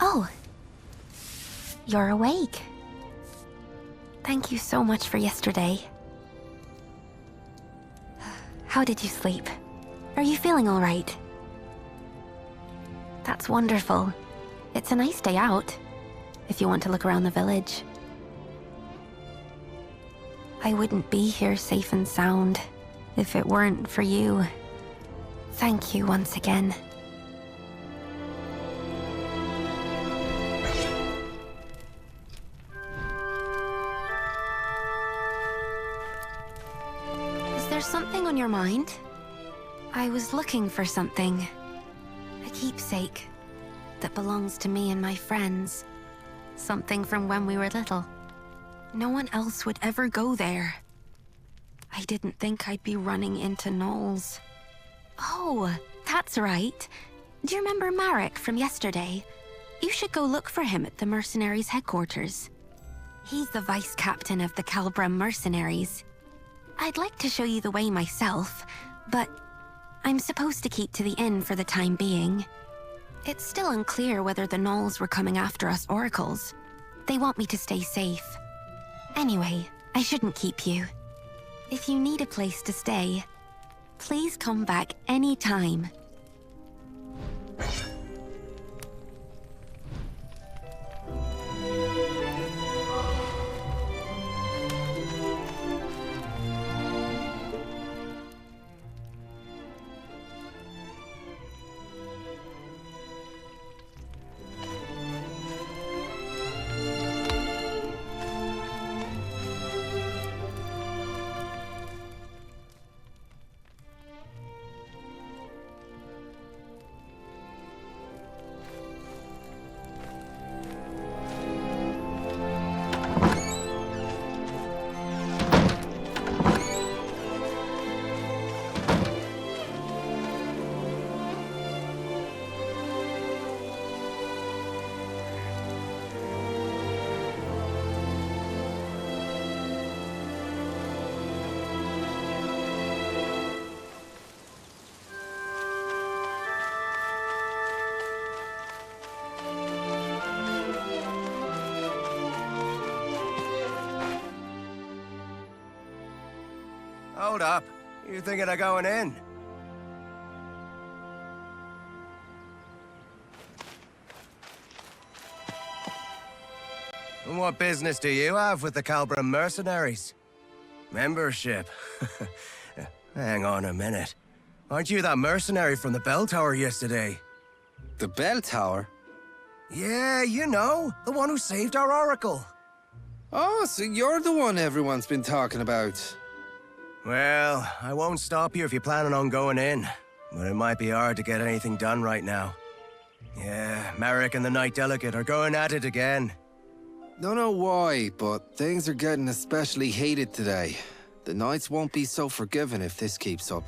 Oh. You're awake. Thank you so much for yesterday. How did you sleep? Are you feeling all right? That's wonderful. It's a nice day out, if you want to look around the village. I wouldn't be here safe and sound if it weren't for you. Thank you once again. Is there something on your mind? I was looking for something. A keepsake that belongs to me and my friends. Something from when we were little. No one else would ever go there. I didn't think I'd be running into gnolls. Oh, that's right. Do you remember Marek from yesterday? You should go look for him at the mercenaries' headquarters. He's the vice captain of the Calbrum mercenaries. I'd like to show you the way myself, but I'm supposed to keep to the inn for the time being. It's still unclear whether the gnolls were coming after us oracles. They want me to stay safe. Anyway, I shouldn't keep you. If you need a place to stay, please come back anytime. Hold up. You thinking of going in? And what business do you have with the Calbrum mercenaries? Membership? Hang on a minute. Aren't you that mercenary from the bell tower yesterday? The bell tower? Yeah, you know, the one who saved our oracle. Oh, so you're the one everyone's been talking about. Well, I won't stop you if you're planning on going in, but it might be hard to get anything done right now. Yeah, Marek and the Knight Delegate are going at it again. Don't know why, but things are getting especially heated today. The Knights won't be so forgiving if this keeps up.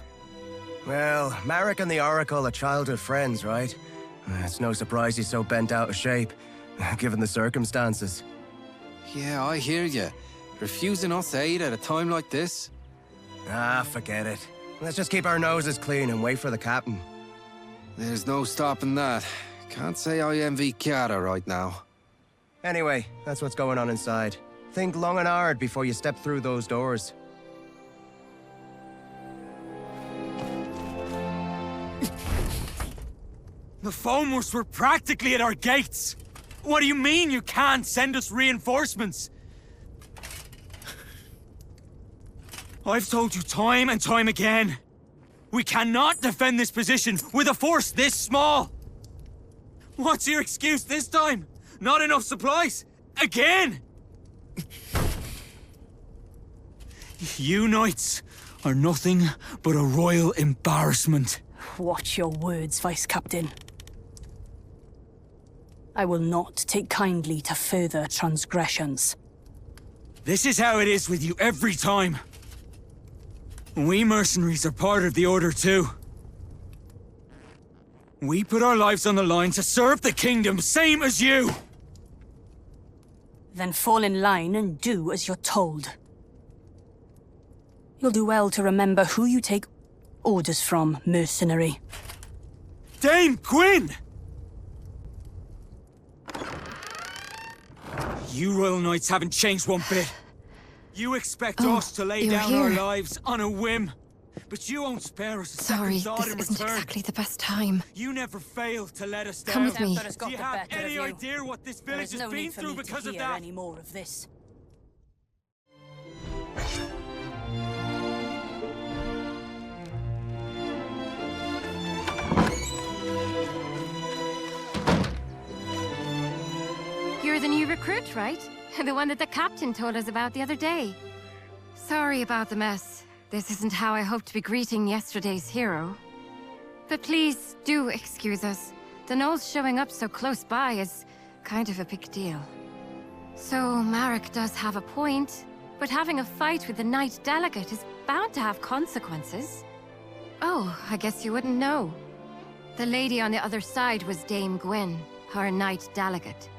Well, Marek and the Oracle are childhood friends, right? It's no surprise he's so bent out of shape, given the circumstances. Yeah, I hear you. Refusing us aid at a time like this? Ah, forget it. Let's just keep our noses clean and wait for the captain. There's no stopping that. Can't say I envy Chiara right now. Anyway, that's what's going on inside. Think long and hard before you step through those doors. The Foamers were practically at our gates! What do you mean you can't send us reinforcements? I've told you time and time again. We cannot defend this position with a force this small! What's your excuse this time? Not enough supplies? Again? You knights are nothing but a royal embarrassment. Watch your words, Vice Captain. I will not take kindly to further transgressions. This is how it is with you every time. We mercenaries are part of the Order too. We put our lives on the line to serve the kingdom, same as you! Then fall in line and do as you're told. You'll do well to remember who you take orders from, mercenary. Dame Quinn! You Royal Knights haven't changed one bit. You expect us to lay you're down our here. lives on a whim. But you won't spare us a Sorry, second thought this in isn't return. exactly the best time. You never fail to let us down. Come with me. Temper has Do got you the have better any of you. idea what this There village is has no been need for through me because to of hear that? any more of this. You're the new recruit, right? The one that the captain told us about the other day. Sorry about the mess. This isn't how I hoped to be greeting yesterday's hero. But please, do excuse us. The gnolls showing up so close by is kind of a big deal. So, Marek does have a point, but having a fight with the Knight Delegate is bound to have consequences. Oh, I guess you wouldn't know. The lady on the other side was Dame Gwyn, our Knight Delegate.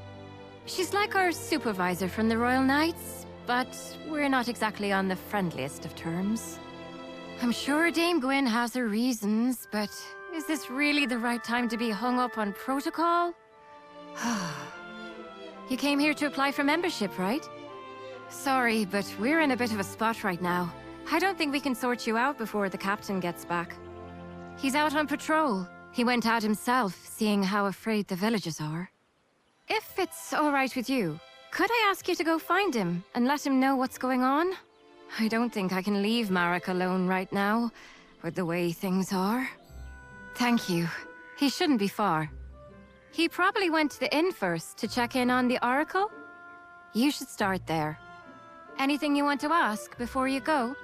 She's like our supervisor from the Royal Knights, but we're not exactly on the friendliest of terms. I'm sure Dame Gwyn has her reasons, but is this really the right time to be hung up on protocol? You came here to apply for membership, right? Sorry, but we're in a bit of a spot right now. I don't think we can sort you out before the captain gets back. He's out on patrol. He went out himself, seeing how afraid the villagers are. If it's all right with you, could I ask you to go find him and let him know what's going on? I don't think I can leave Marek alone right now, with the way things are. Thank you. He shouldn't be far. He probably went to the inn first to check in on the Oracle? You should start there. Anything you want to ask before you go?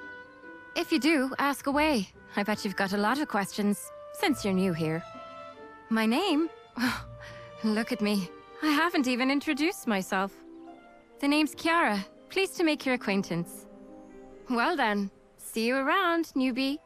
If you do, ask away. I bet you've got a lot of questions, since you're new here. My name? Look at me. I haven't even introduced myself. The name's Kiara. Pleased to make your acquaintance. Well then, see you around, newbie.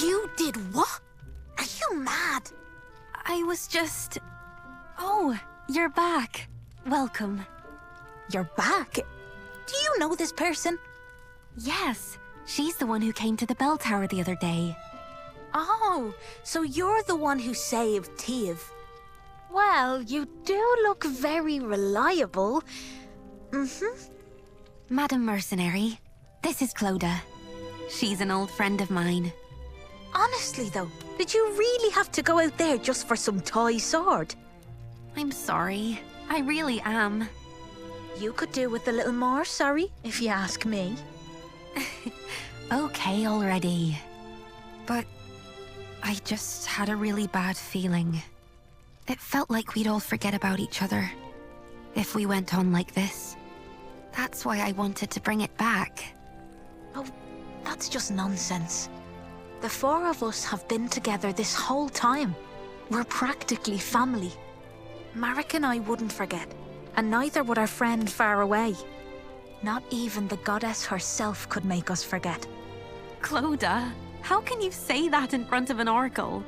You did what? Are you mad? I was just... Oh, you're back. Welcome. You're back? Do you know this person? Yes, she's the one who came to the bell tower the other day. Oh, so you're the one who saved Tiev. Well, you do look very reliable. Madam Mercenary, this is Clodagh. She's an old friend of mine. Honestly, though, did you really have to go out there just for some toy sword? I'm sorry. I really am. You could do with a little more sorry, if you ask me. Okay already. But I just had a really bad feeling. It felt like we'd all forget about each other if we went on like this. That's why I wanted to bring it back. Oh, that's just nonsense. The four of us have been together this whole time. We're practically family. Marek and I wouldn't forget, and neither would our friend far away. Not even the goddess herself could make us forget. Clodagh, how can you say that in front of an oracle?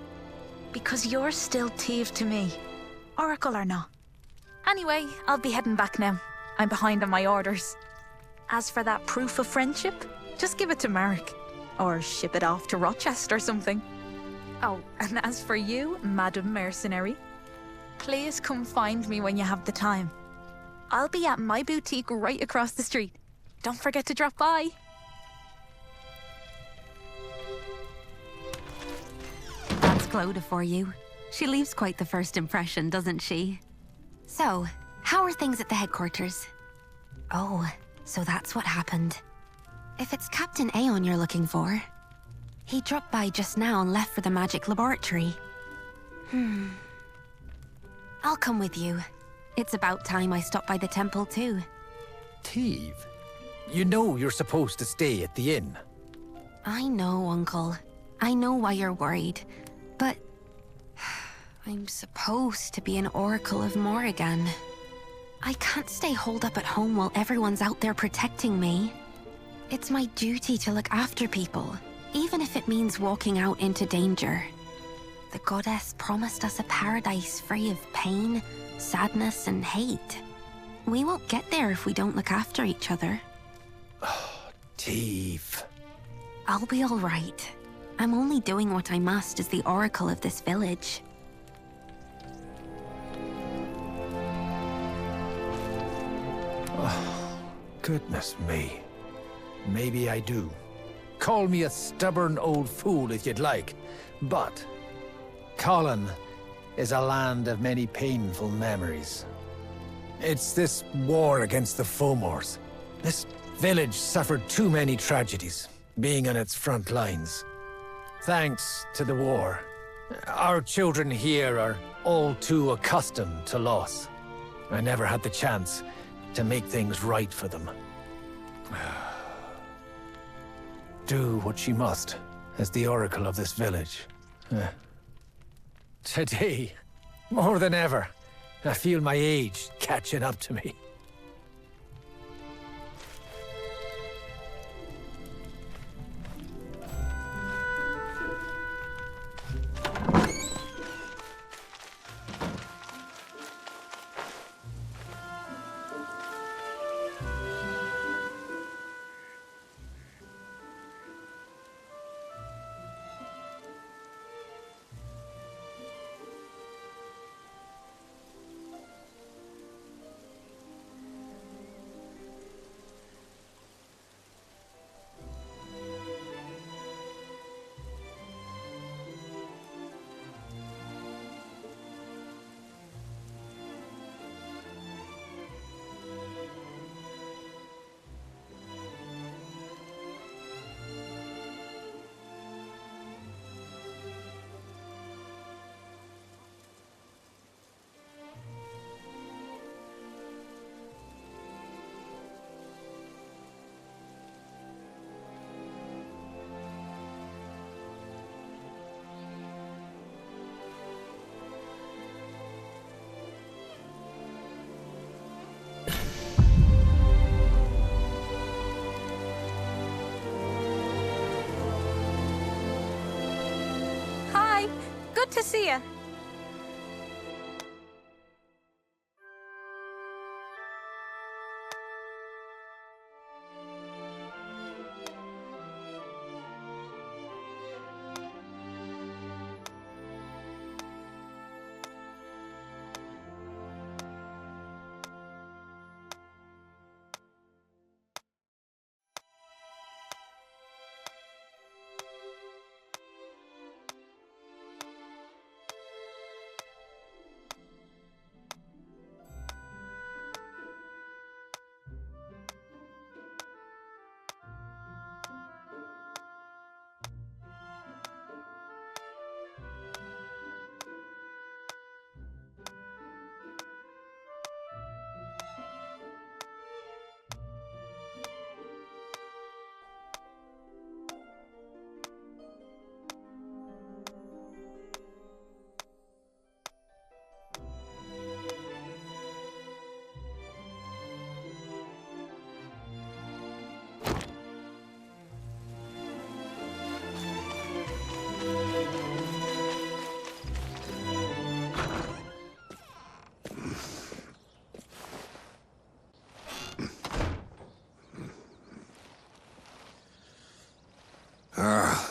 Because you're still Tiev to me, oracle or not. Anyway, I'll be heading back now. I'm behind on my orders. As for that proof of friendship, just give it to Marek. Or ship it off to Rochester or something. Oh, and as for you, Madam Mercenary, please come find me when you have the time. I'll be at my boutique right across the street. Don't forget to drop by. That's Clodagh for you. She leaves quite the first impression, doesn't she? So, how are things at the headquarters? Oh, so that's what happened. If it's Captain Aeon you're looking for, he dropped by just now and left for the magic laboratory. I'll come with you. It's about time I stopped by the temple too. Teve, you know you're supposed to stay at the inn. I know, Uncle. I know why you're worried, but I'm supposed to be an Oracle of Morrigan. I can't stay holed up at home while everyone's out there protecting me. It's my duty to look after people, even if it means walking out into danger. The goddess promised us a paradise free of pain, sadness, and hate. We won't get there if we don't look after each other. Teve. I'll be all right. I'm only doing what I must as the oracle of this village. Goodness me. Maybe I do. Call me a stubborn old fool if you'd like, but Colin is a land of many painful memories. It's this war against the Fomors. This village suffered too many tragedies, being on its front lines. Thanks to the war, our children here are all too accustomed to loss. I never had the chance to make things right for them. Do what she must as the oracle of this village. Today, more than ever, I feel my age catching up to me. Hi, good to see you.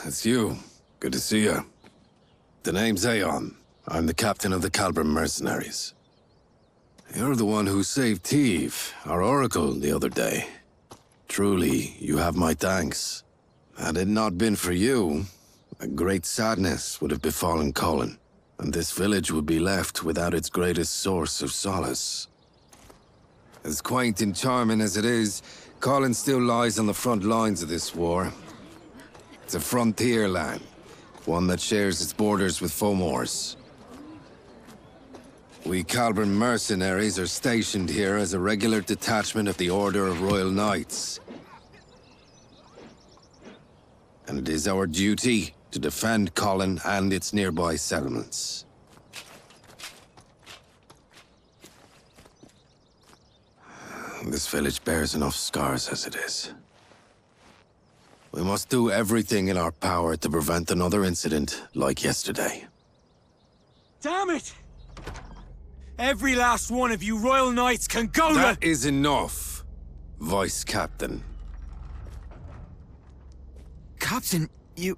it's you. Good to see you. The name's Aeon. I'm the captain of the Calbrim mercenaries. You're the one who saved Teve, our oracle, the other day. Truly, you have my thanks. Had it not been for you, a great sadness would have befallen Colin, and this village would be left without its greatest source of solace. As quaint and charming as it is, Colin still lies on the front lines of this war. It's a frontier land, one that shares its borders with Fomor's. We Calbrim mercenaries are stationed here as a regular detachment of the Order of Royal Knights. And it is our duty to defend Colin and its nearby settlements. This village bears enough scars as it is. We must do everything in our power to prevent another incident like yesterday. Damn it! Every last one of you Royal Knights can go to— That is enough, Vice Captain. Captain, you—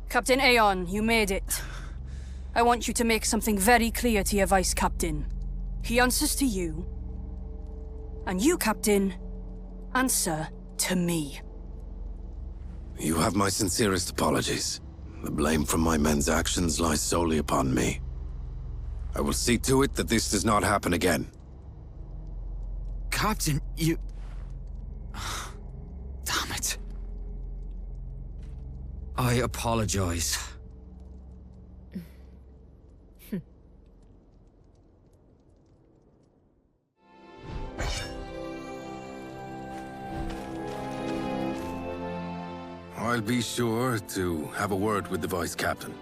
Captain Aeon, you made it. I want you to make something very clear to your Vice Captain. He answers to you. And you, Captain, answer to me. You have my sincerest apologies. The blame for my men's actions lies solely upon me. I will see to it that this does not happen again. Captain, you— Damn it. I apologize. I'll be sure to have a word with the Vice Captain.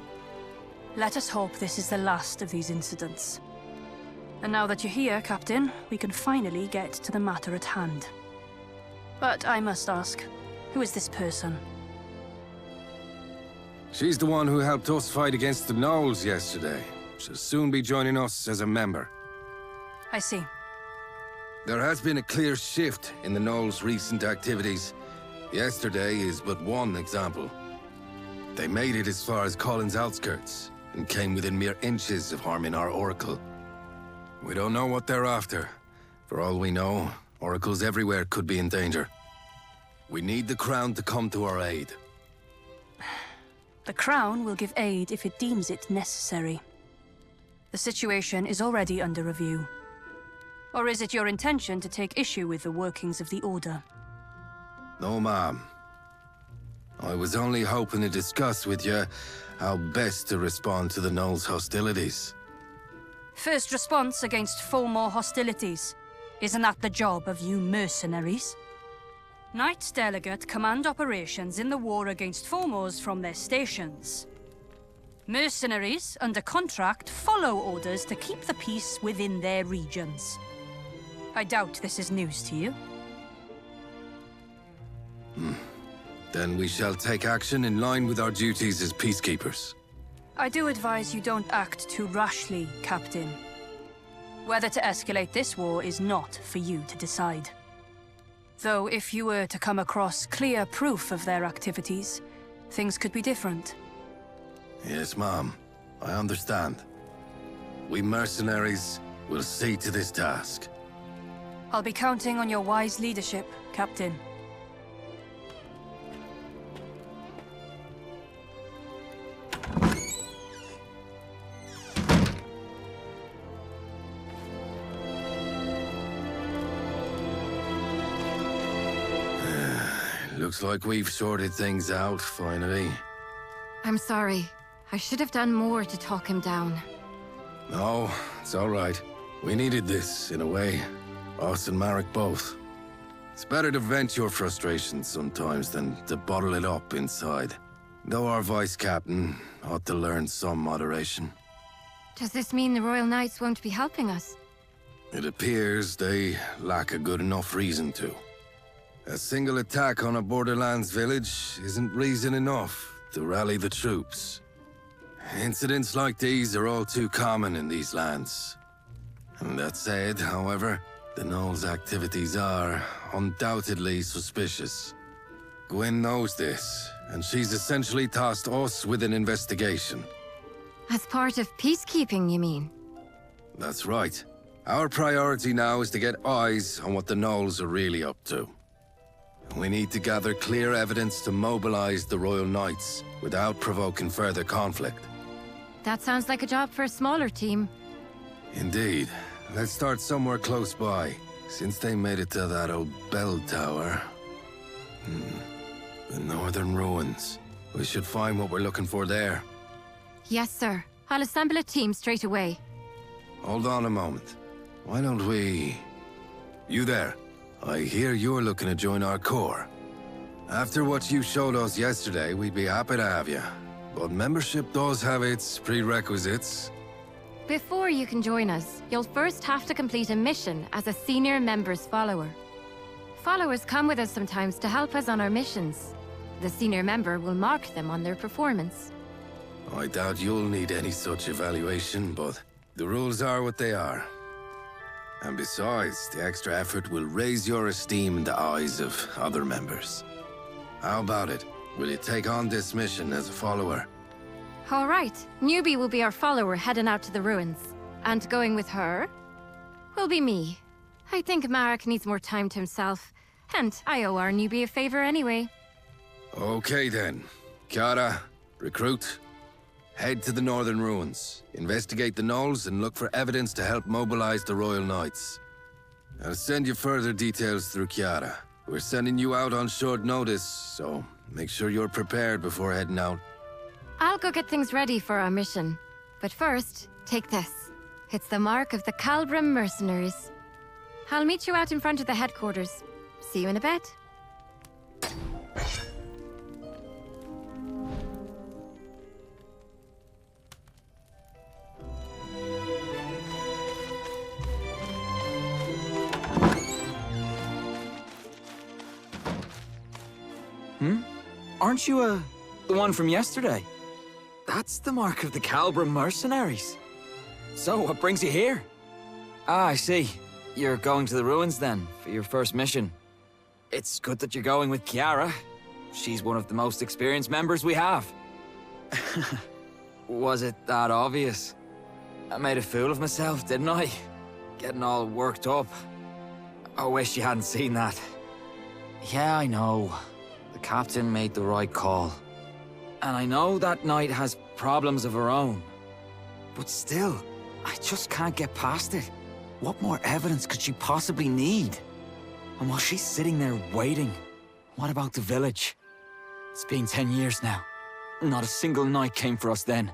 Let us hope this is the last of these incidents. And now that you're here, Captain, we can finally get to the matter at hand. But I must ask, who is this person? She's the one who helped us fight against the Gnolls yesterday. She'll soon be joining us as a member. I see. There has been a clear shift in the Gnolls' recent activities. Yesterday is but one example. They made it as far as Colin's outskirts, and came within mere inches of harming our Oracle. We don't know what they're after. For all we know, Oracles everywhere could be in danger. We need the Crown to come to our aid. The Crown will give aid if it deems it necessary. The situation is already under review. Or is it your intention to take issue with the workings of the Order? No, ma'am. I was only hoping to discuss with you how best to respond to the Gnolls' hostilities. First response against Fomor hostilities. Isn't that the job of you mercenaries? Knights Delegate command operations in the war against Fomors from their stations. Mercenaries, under contract, follow orders to keep the peace within their regions. I doubt this is news to you. Then we shall take action in line with our duties as peacekeepers. I do advise you don't act too rashly, Captain. Whether to escalate this war is not for you to decide. Though if you were to come across clear proof of their activities, things could be different. Yes, ma'am. I understand. We mercenaries will see to this task. I'll be counting on your wise leadership, Captain. Looks like we've sorted things out, finally. I'm sorry. I should have done more to talk him down. No, it's all right. We needed this, in a way. Us and Marek both. It's better to vent your frustrations sometimes than to bottle it up inside. Though our Vice Captain ought to learn some moderation. Does this mean the Royal Knights won't be helping us? It appears they lack a good enough reason to. A single attack on a Borderlands village isn't reason enough to rally the troops. Incidents like these are all too common in these lands. And that said, however, the Gnolls' activities are undoubtedly suspicious. Gwen knows this, and she's essentially tasked us with an investigation. As part of peacekeeping, you mean? That's right. Our priority now is to get eyes on what the Knolls are really up to. We need to gather clear evidence to mobilize the Royal Knights without provoking further conflict. That sounds like a job for a smaller team. Indeed. Let's start somewhere close by, since they made it to that old bell tower. The northern ruins. We should find what we're looking for there. Yes, sir. I'll assemble a team straight away. Hold on a moment. Why don't we... You there. I hear you're looking to join our corps. After what you showed us yesterday, we'd be happy to have you. But membership does have its prerequisites. Before you can join us, you'll first have to complete a mission as a senior member's follower. Followers come with us sometimes to help us on our missions. The senior member will mark them on their performance. I doubt you'll need any such evaluation, but the rules are what they are. And besides, the extra effort will raise your esteem in the eyes of other members. How about it? Will you take on this mission as a follower? All right. Newbie will be our follower heading out to the ruins. And going with her will be me. I think Marek needs more time to himself. And I owe our newbie a favor anyway. Okay then. Chiara, recruit. Head to the northern ruins. Investigate the Knolls and look for evidence to help mobilize the Royal Knights. I'll send you further details through Chiara. We're sending you out on short notice, so make sure you're prepared before heading out. I'll go get things ready for our mission. But first, take this. It's the mark of the Calbrim mercenaries. I'll meet you out in front of the headquarters. See you in a bit. Aren't you, the one from yesterday? That's the mark of the Calbrim mercenaries. So, what brings you here? Ah, I see. You're going to the ruins then, for your first mission. It's good that you're going with Chiara. She's one of the most experienced members we have. Was it that obvious? I made a fool of myself, didn't I? Getting all worked up. I wish you hadn't seen that. Yeah, I know. The captain made the right call. And I know that knight has problems of her own. But still, I just can't get past it. What more evidence could she possibly need? And while she's sitting there waiting, what about the village? It's been 10 years now. Not a single knight came for us then.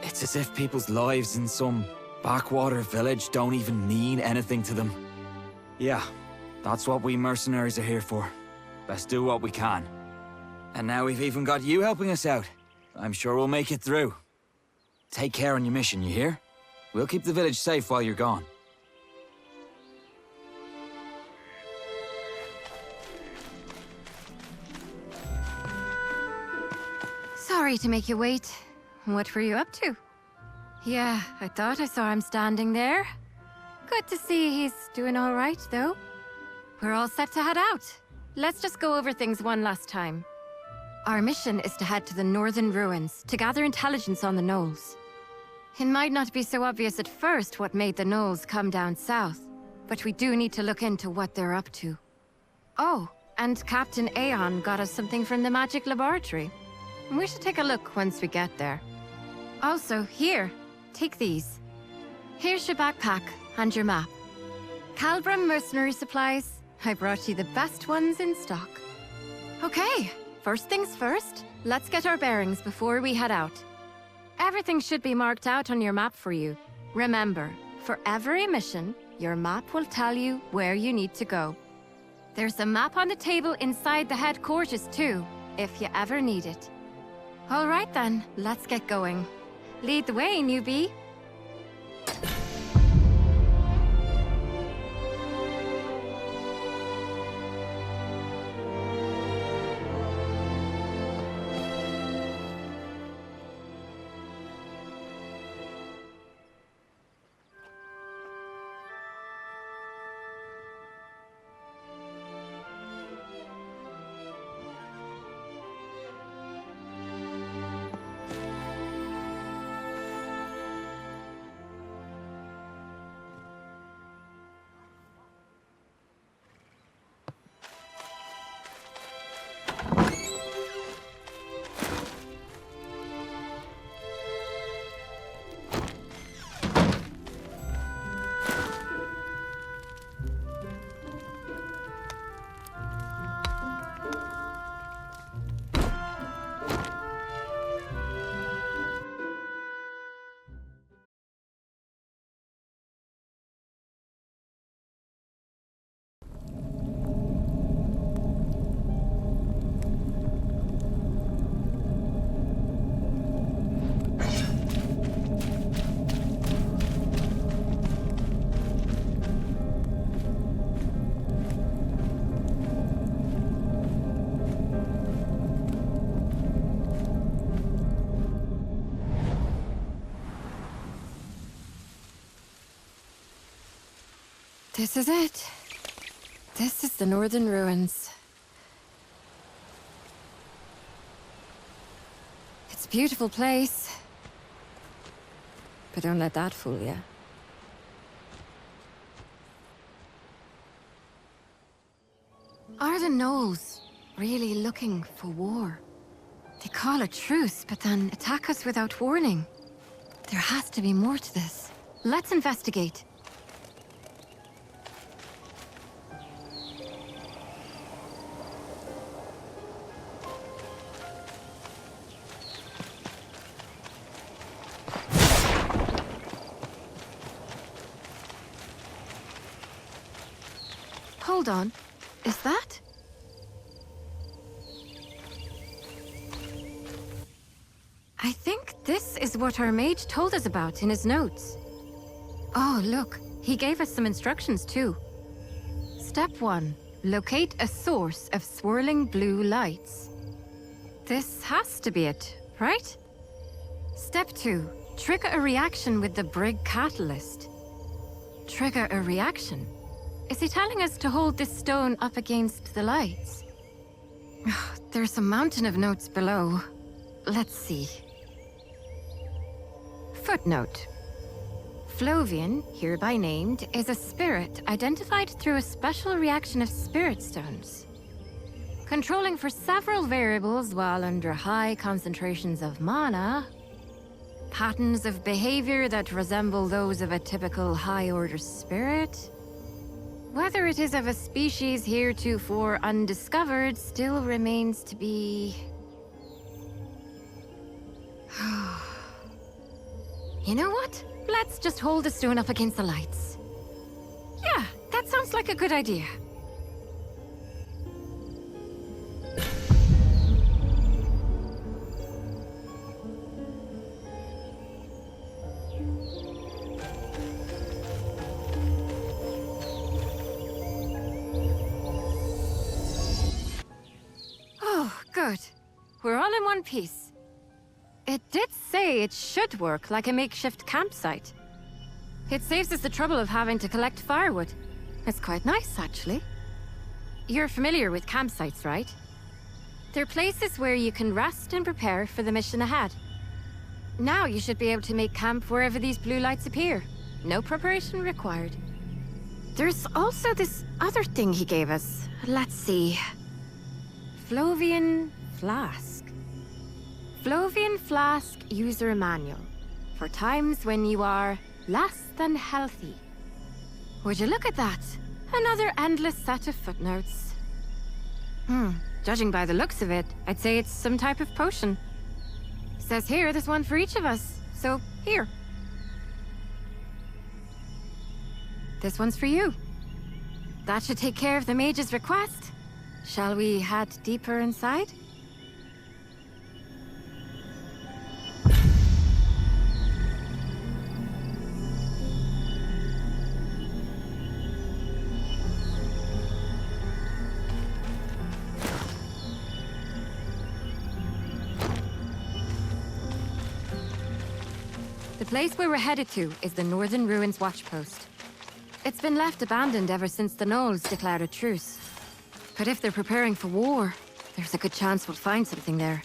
It's as if people's lives in some backwater village don't even mean anything to them. Yeah, that's what we mercenaries are here for. Best do what we can. And now we've even got you helping us out. I'm sure we'll make it through. Take care on your mission, you hear? We'll keep the village safe while you're gone. Sorry to make you wait. What were you up to? Yeah, I thought I saw him standing there. Good to see he's doing all right, though. We're all set to head out. Let's just go over things one last time. Our mission is to head to the northern ruins to gather intelligence on the Knolls. It might not be so obvious at first what made the Knolls come down south, but we do need to look into what they're up to. Oh, and Captain Aeon got us something from the magic laboratory. We should take a look once we get there. Also, here, take these. Here's your backpack and your map. Calbrim mercenary supplies. I brought you the best ones in stock. Okay, first things first, let's get our bearings before we head out. Everything should be marked out on your map for you. Remember, for every mission, your map will tell you where you need to go. There's a map on the table inside the headquarters too, if you ever need it. All right then, let's get going. Lead the way, newbie. This is it. This is the Northern Ruins. It's a beautiful place. But don't let that fool you. Are the Knolls really looking for war? They call a truce, but then attack us without warning. There has to be more to this. Let's investigate. Hold on. Is that? I think this is what our mage told us about in his notes. Oh, look. He gave us some instructions too. Step 1. Locate a source of swirling blue lights. This has to be it, right? Step 2. Trigger a reaction with the Brig catalyst. Trigger a reaction? Is he telling us to hold this stone up against the lights? There's a mountain of notes below. Let's see. Footnote. Flovian, hereby named, is a spirit identified through a special reaction of spirit stones. Controlling for several variables while under high concentrations of mana. Patterns of behavior that resemble those of a typical high-order spirit. Whether it is of a species heretofore undiscovered still remains to be... You know what? Let's just hold the stone up against the lights. Yeah, that sounds like a good idea. Oh, good. We're all in one piece. It did say it should work like a makeshift campsite. It saves us the trouble of having to collect firewood. It's quite nice, actually. You're familiar with campsites, right? They're places where you can rest and prepare for the mission ahead. Now you should be able to make camp wherever these blue lights appear. No preparation required. There's also this other thing he gave us. Let's see. Flovian Flask. Flovian Flask User Manual. For times when you are less than healthy. Would you look at that? Another endless set of footnotes. Judging by the looks of it, I'd say it's some type of potion. Says here there's one for each of us, so here. This one's for you. That should take care of the mage's request. Shall we head deeper inside? The place we were headed to is the Northern Ruins Watchpost. It's been left abandoned ever since the Knolls declared a truce. But if they're preparing for war, there's a good chance we'll find something there.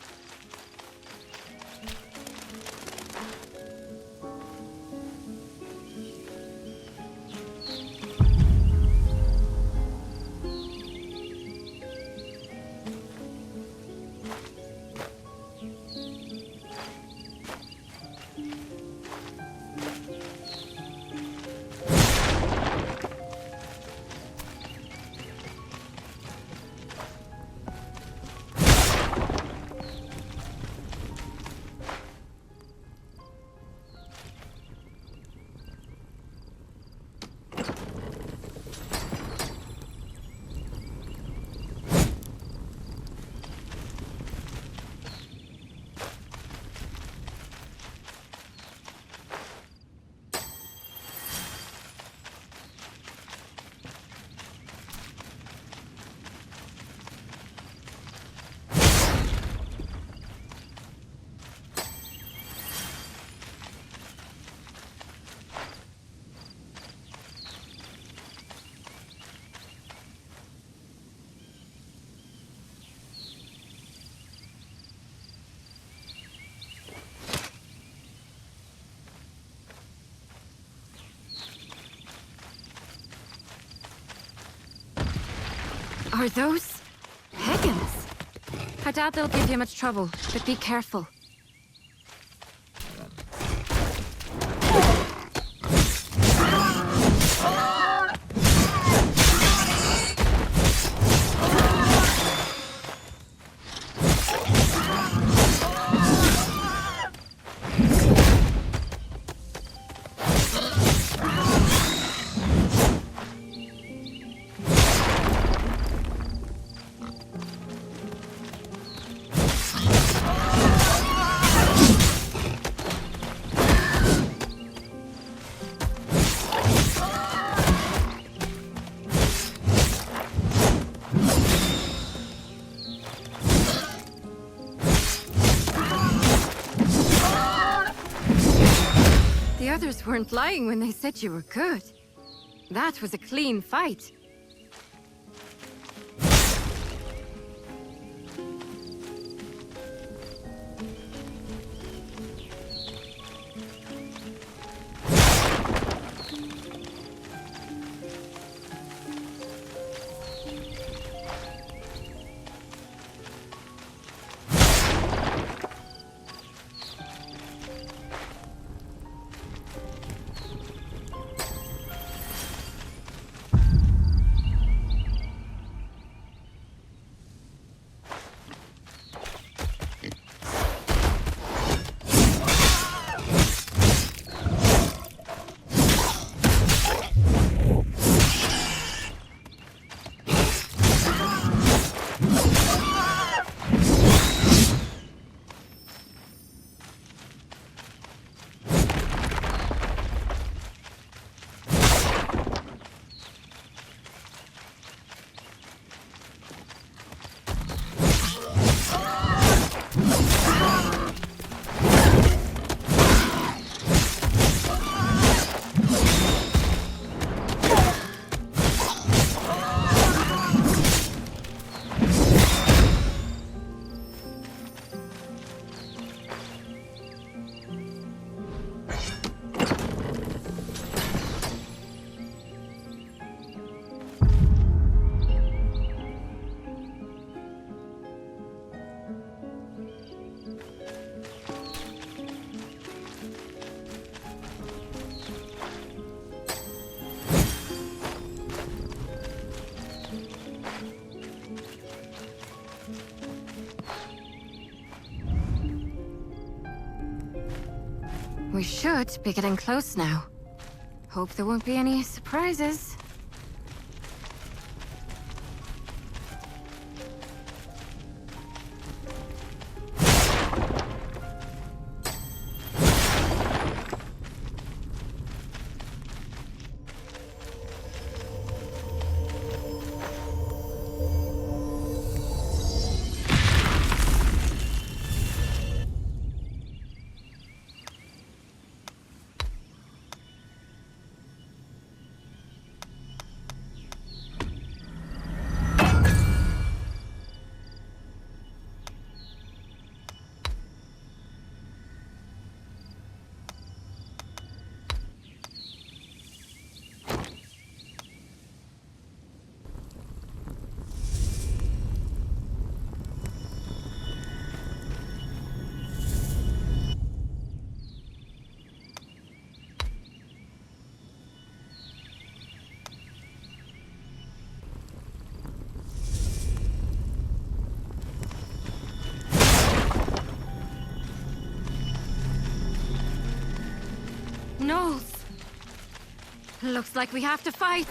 Are those pagans? I doubt they'll give you much trouble, but be careful. The others weren't lying when they said you were good. That was a clean fight. We should be getting close now. Hope there won't be any surprises. Knowles! Looks like we have to fight.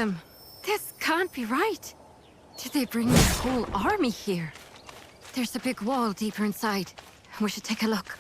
them. This can't be right. Did they bring their whole army here? There's a big wall deeper inside. We should take a look.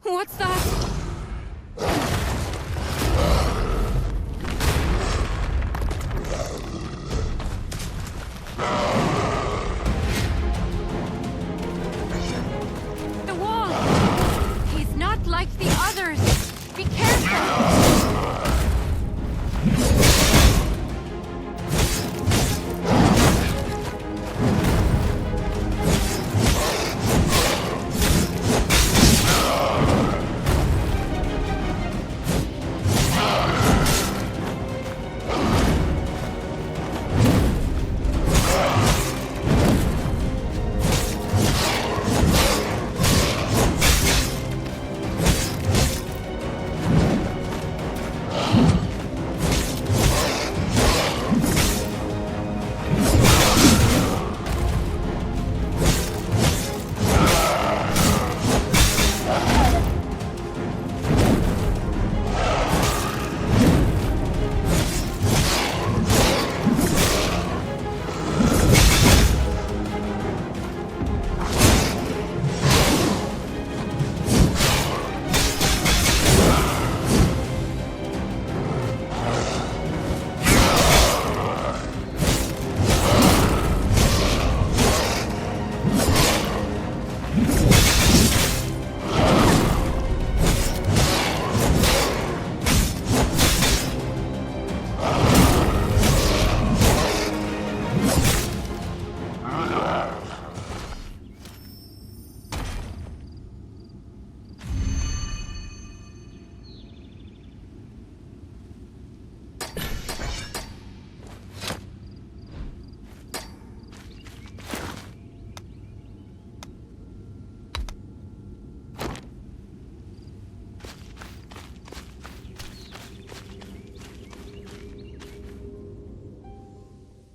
What's that? The wall! He's not like the others! Be careful!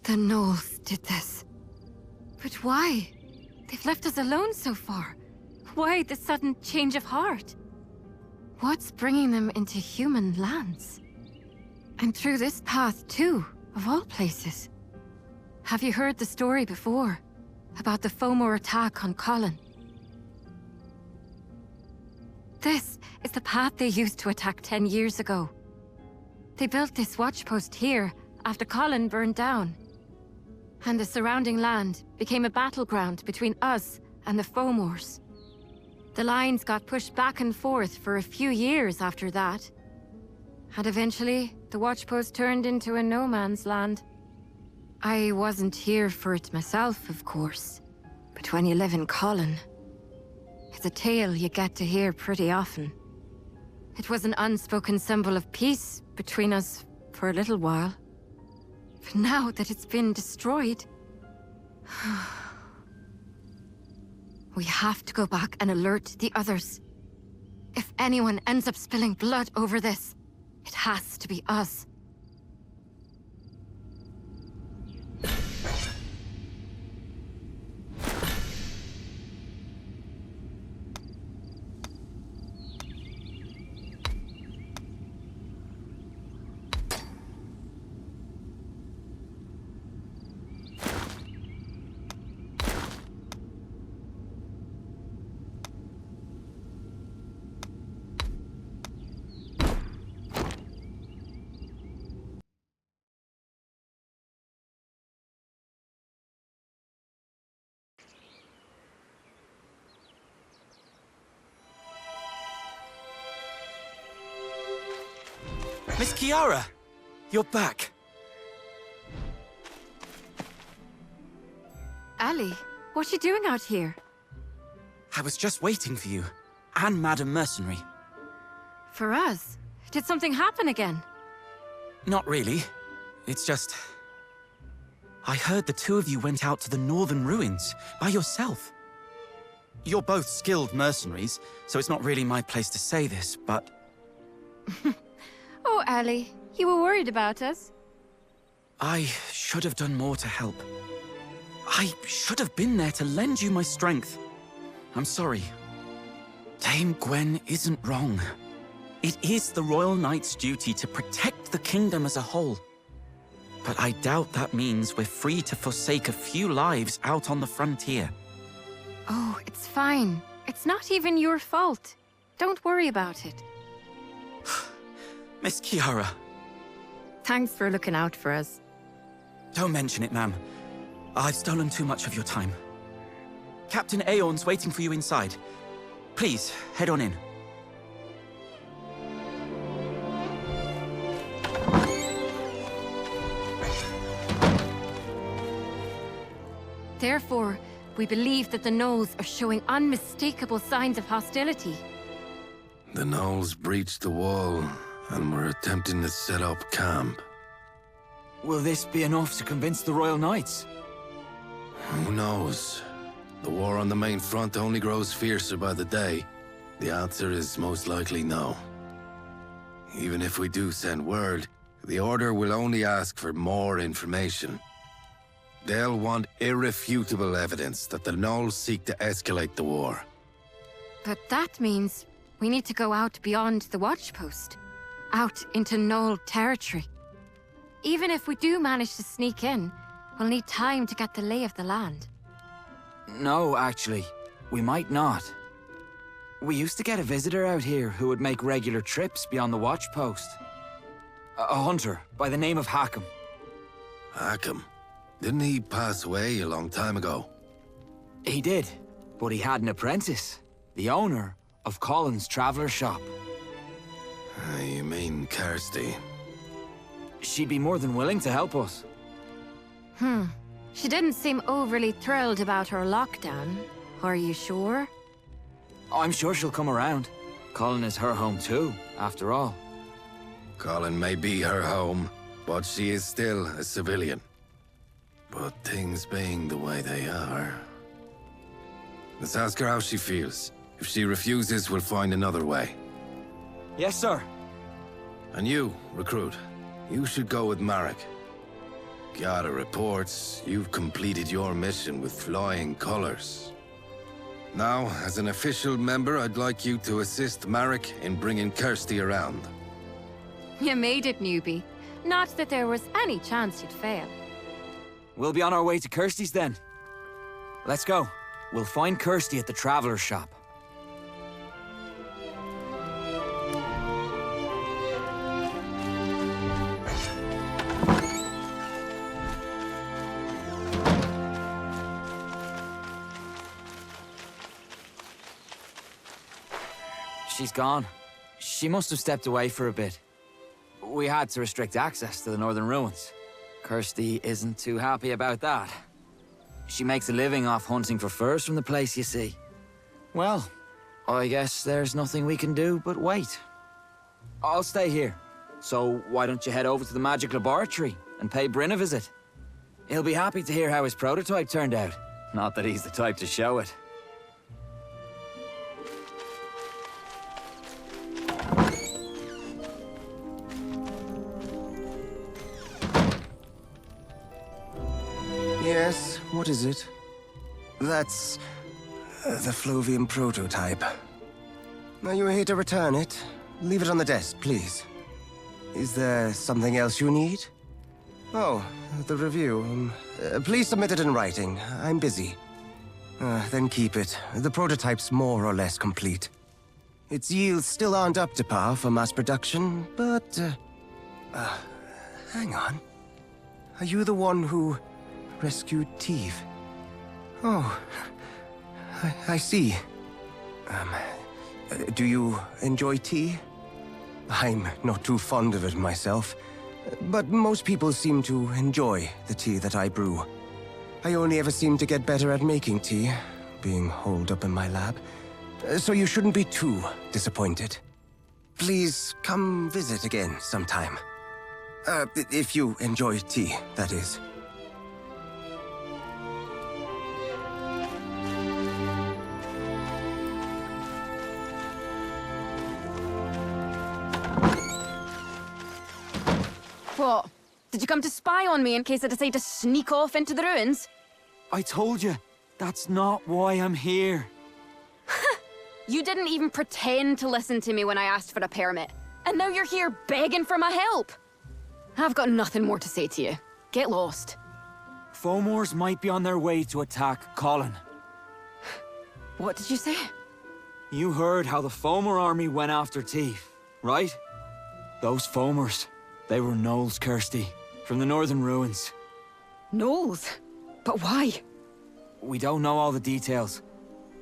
The Gnolls did this. But why? They've left us alone so far. Why the sudden change of heart? What's bringing them into human lands? And through this path too, of all places. Have you heard the story before? About the Fomor attack on Colin? This is the path they used to attack 10 years ago. They built this watchpost here after Colin burned down. And the surrounding land became a battleground between us and the Fomors. The lines got pushed back and forth for a few years after that. And eventually, the watchpost turned into a no-man's land. I wasn't here for it myself, of course. But when you live in Colin, it's a tale you get to hear pretty often. It was an unspoken symbol of peace between us for a little while. But now that it's been destroyed... we have to go back and alert the others. If anyone ends up spilling blood over this, it has to be us. Miss Kiara! You're back. Ali, what are you doing out here? I was just waiting for you. And Madam Mercenary. For us? Did something happen again? Not really. It's just... I heard the two of you went out to the northern ruins by yourself. You're both skilled mercenaries, so it's not really my place to say this, but... Oh, Ali, you were worried about us? I should have done more to help. I should have been there to lend you my strength. I'm sorry. Dame Gwen isn't wrong. It is the Royal Knight's duty to protect the kingdom as a whole. But I doubt that means we're free to forsake a few lives out on the frontier. Oh, it's fine. It's not even your fault. Don't worry about it. Miss Kiara. Thanks for looking out for us. Don't mention it, ma'am. I've stolen too much of your time. Captain Aeon's waiting for you inside. Please, head on in. Therefore, we believe that the Gnolls are showing unmistakable signs of hostility. The Gnolls breached the wall and were attempting to set up camp. Will this be enough to convince the Royal Knights? Who knows? The war on the main front only grows fiercer by the day. The answer is most likely no. Even if we do send word, the Order will only ask for more information. They'll want irrefutable evidence that the Gnolls seek to escalate the war. But that means we need to go out beyond the watchpost. Out into Gnoll territory. Even if we do manage to sneak in, we'll need time to get the lay of the land. No, actually. We might not. We used to get a visitor out here who would make regular trips beyond the watchpost. A hunter by the name of Hackham. Hackham? Didn't he pass away a long time ago? He did, but he had an apprentice. The owner of Colin's Traveler's Shop. You mean Kirsty? She'd be more than willing to help us. She didn't seem overly thrilled about her lockdown. Are you sure? I'm sure she'll come around. Colin is her home too, after all. Colin may be her home, but she is still a civilian. But things being the way they are... Let's ask her how she feels. If she refuses, we'll find another way. Yes, sir. And you, recruit, you should go with Marek. Giada reports you've completed your mission with flying colors. Now, as an official member, I'd like you to assist Marek in bringing Kirsty around. You made it, newbie. Not that there was any chance you'd fail. We'll be on our way to Kirsty's then. Let's go. We'll find Kirsty at the Traveler's Shop. She's gone. She must have stepped away for a bit. We had to restrict access to the northern ruins. Kirsty isn't too happy about that. She makes a living off hunting for furs from the place, you see. Well, I guess there's nothing we can do but wait. I'll stay here. So why don't you head over to the magic laboratory and pay Bryn a visit? He'll be happy to hear how his prototype turned out. Not that he's the type to show it. Yes, what is it? That's... the Flovian prototype. Are you here to return it? Leave it on the desk, please. Is there something else you need? Oh, the review. Please submit it in writing. I'm busy. Then keep it. The prototype's more or less complete. Its yields still aren't up to par for mass production, but... hang on. Are you the one who rescued Teve? Oh, I see. Do you enjoy tea? I'm not too fond of it myself, but most people seem to enjoy the tea that I brew. I only ever seem to get better at making tea, being holed up in my lab, so you shouldn't be too disappointed. Please come visit again sometime. If you enjoy tea, that is. What? Did you come to spy on me in case I decide to sneak off into the ruins? I told you, that's not why I'm here. You didn't even pretend to listen to me when I asked for a permit. And now you're here begging for my help. I've got nothing more to say to you. Get lost. Fomors might be on their way to attack Colin. What did you say? You heard how the Fomor army went after Teve, right? Those Fomors, they were gnolls, Kirsty, from the northern ruins. Gnolls? But why? We don't know all the details.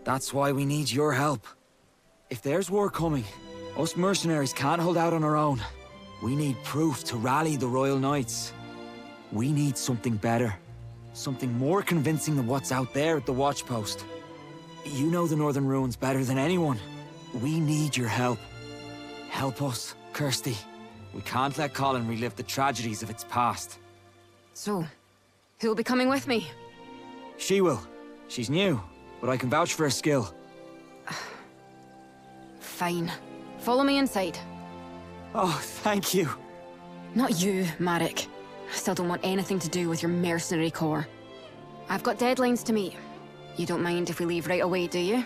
That's why we need your help. If there's war coming, us mercenaries can't hold out on our own. We need proof to rally the Royal Knights. We need something better. Something more convincing than what's out there at the Watchpost. You know the northern ruins better than anyone. We need your help. Help us, Kirsty. We can't let Colin relive the tragedies of its past. So, who'll be coming with me? She will. She's new, but I can vouch for her skill. Fine. Follow me inside. Oh, thank you. Not you, Marek. I still don't want anything to do with your mercenary corps. I've got deadlines to meet. You don't mind if we leave right away, do you?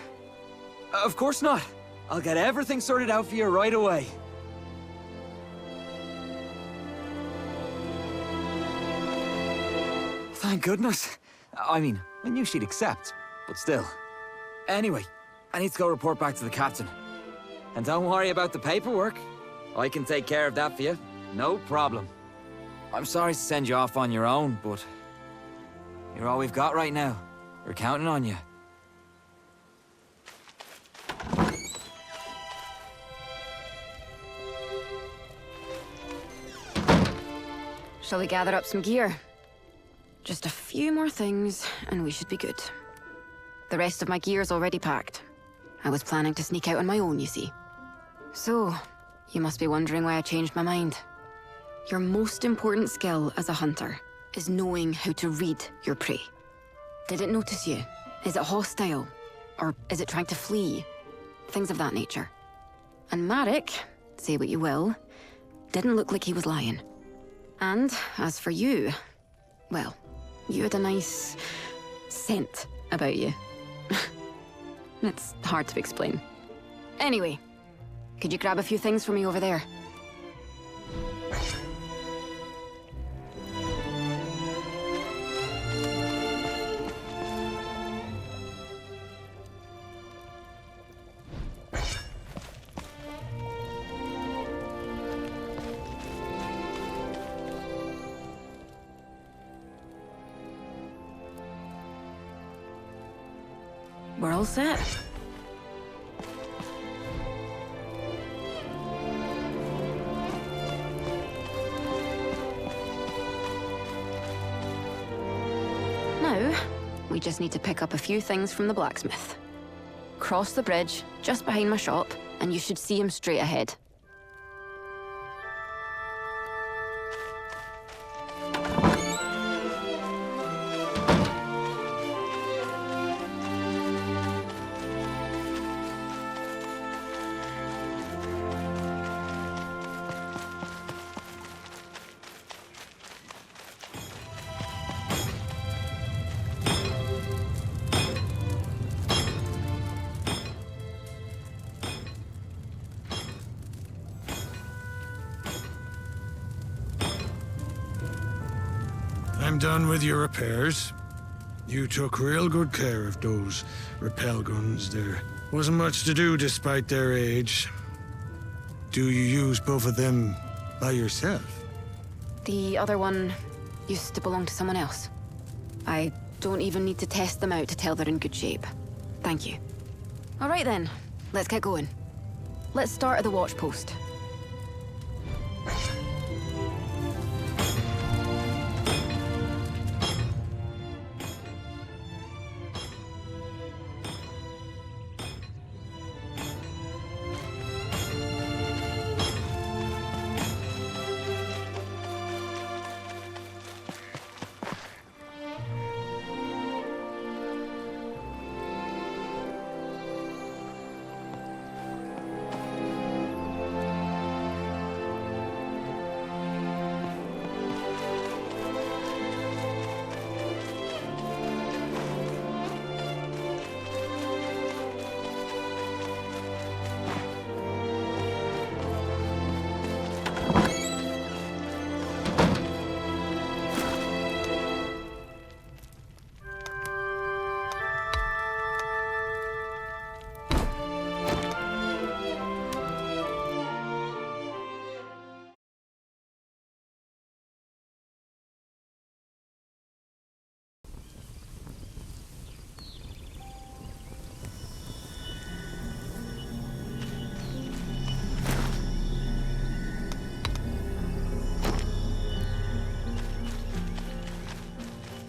Of course not. I'll get everything sorted out for you right away. Thank goodness. I mean, I knew she'd accept, but still. Anyway, I need to go report back to the captain. And don't worry about the paperwork. I can take care of that for you. No problem. I'm sorry to send you off on your own, but... you're all we've got right now. We're counting on you. Shall we gather up some gear? Just a few more things, and we should be good. The rest of my gear's already packed. I was planning to sneak out on my own, you see. So, you must be wondering why I changed my mind. Your most important skill as a hunter is knowing how to read your prey. Did it notice you? Is it hostile? Or is it trying to flee? Things of that nature. And Marek, say what you will, didn't look like he was lying. And as for you, well, you had a nice scent about you. It's hard to explain. Anyway, could you grab a few things for me over there? We're all set. Now, we just need to pick up a few things from the blacksmith. Cross the bridge, just behind my shop, and you should see him straight ahead. I'm done with your repairs. You took real good care of those repel guns. There wasn't much to do despite their age. Do you use both of them by yourself? The other one used to belong to someone else. I don't even need to test them out to tell they're in good shape. Thank you. All right then, let's get going. Let's start at the watch post.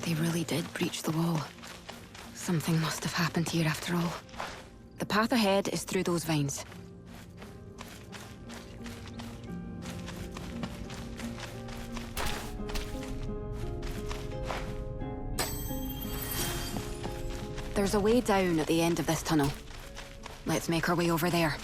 They really did breach the wall. Something must have happened here after all. The path ahead is through those vines. There's a way down at the end of this tunnel. Let's make our way over there.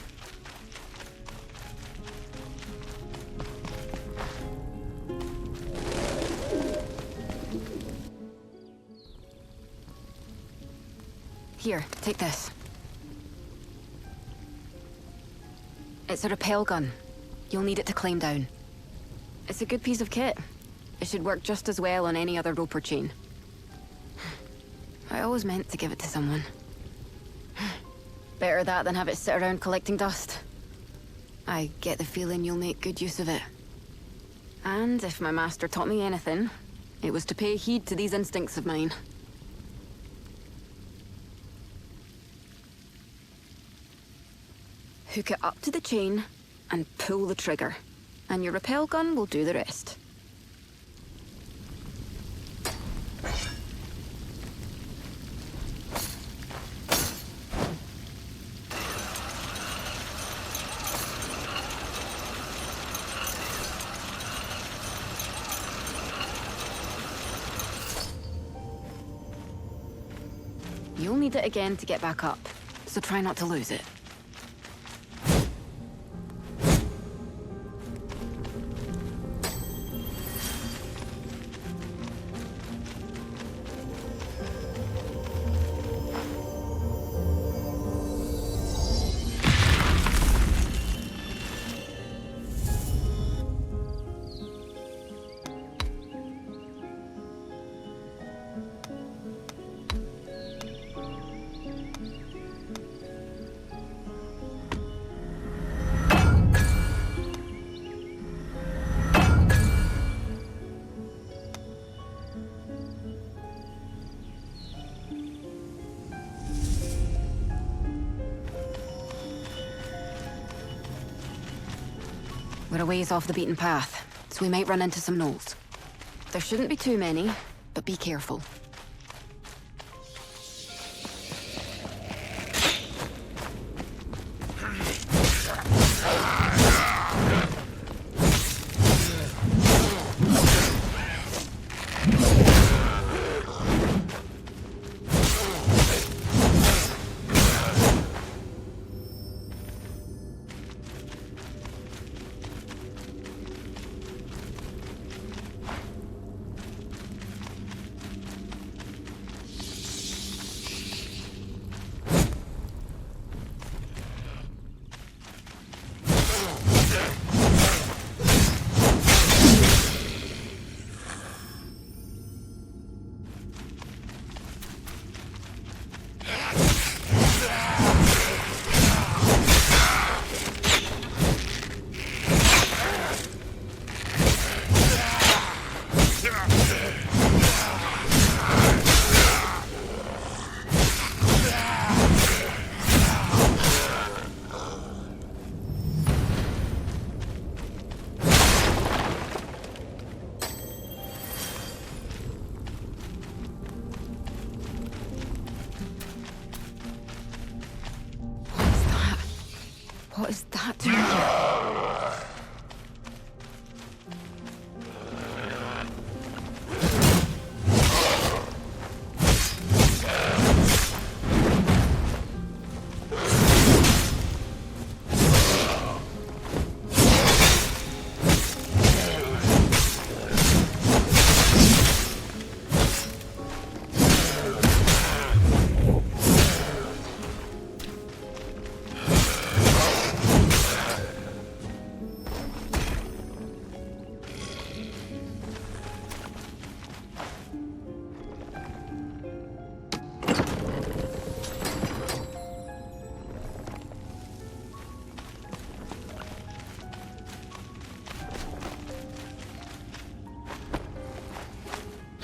Here, take this. It's a rappel gun. You'll need it to climb down. It's a good piece of kit. It should work just as well on any other rope or chain. I always meant to give it to someone. Better that than have it sit around collecting dust. I get the feeling you'll make good use of it. And if my master taught me anything, it was to pay heed to these instincts of mine. Hook it up to the chain and pull the trigger, and your rappel gun will do the rest. You'll need it again to get back up, so try not to lose it. We're a ways off the beaten path, so we might run into some gnolls. There shouldn't be too many, but be careful. had to.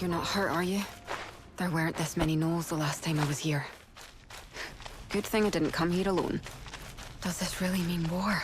You're not hurt, are you? There weren't this many gnolls the last time I was here. Good thing I didn't come here alone. Does this really mean war?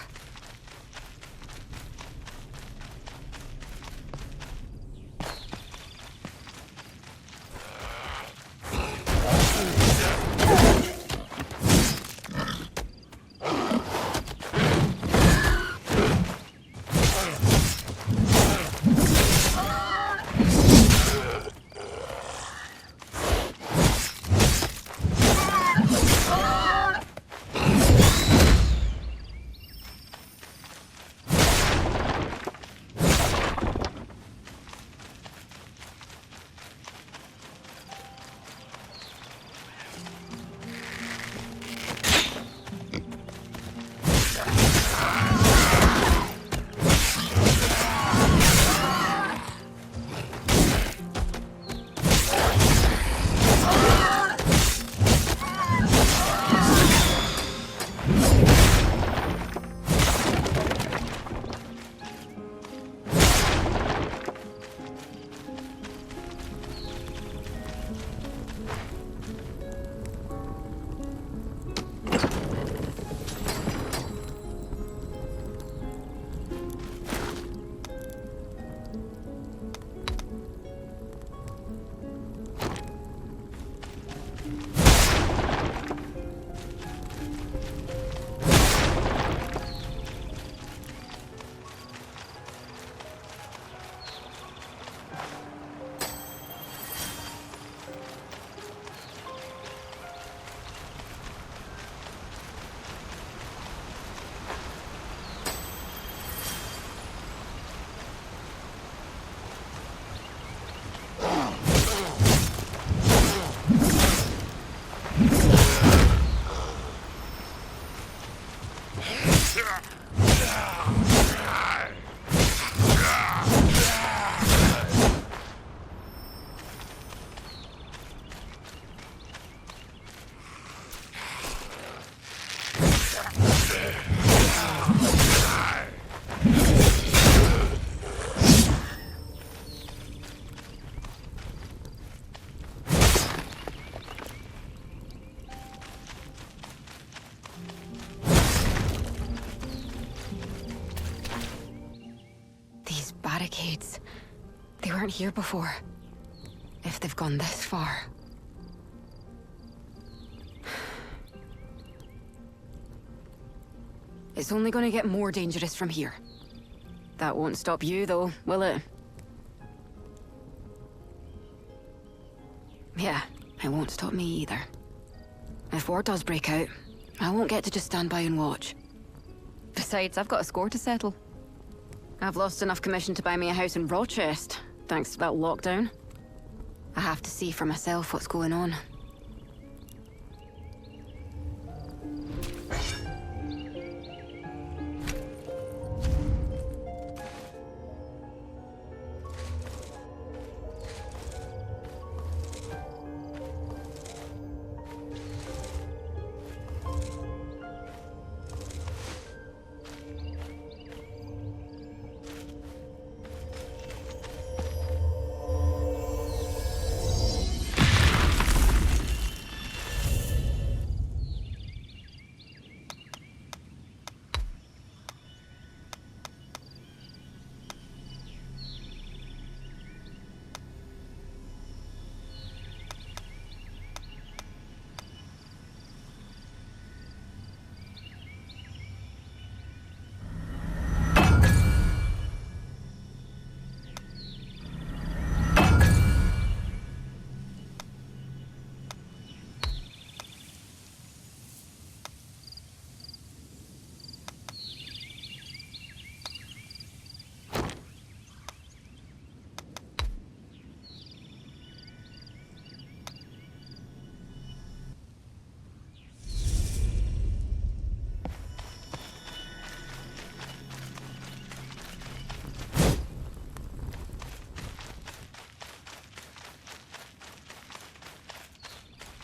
Barricades. They weren't here before. If they've gone this far. It's only gonna get more dangerous from here. That won't stop you, though, will it? Yeah, it won't stop me either. If war does break out, I won't get to just stand by and watch. Besides, I've got a score to settle. I've lost enough commission to buy me a house in Rochester, thanks to that lockdown. I have to see for myself what's going on.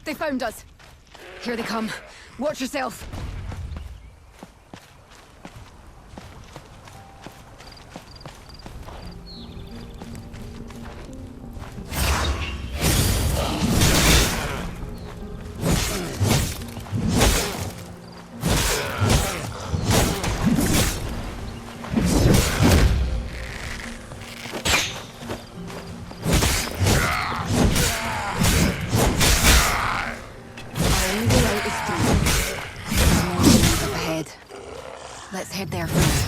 They found us. Here they come. Watch yourself. Let's head there first.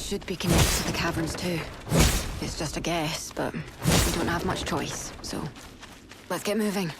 should be connected to the caverns too. It's just a guess, but we don't have much choice, so let's get moving.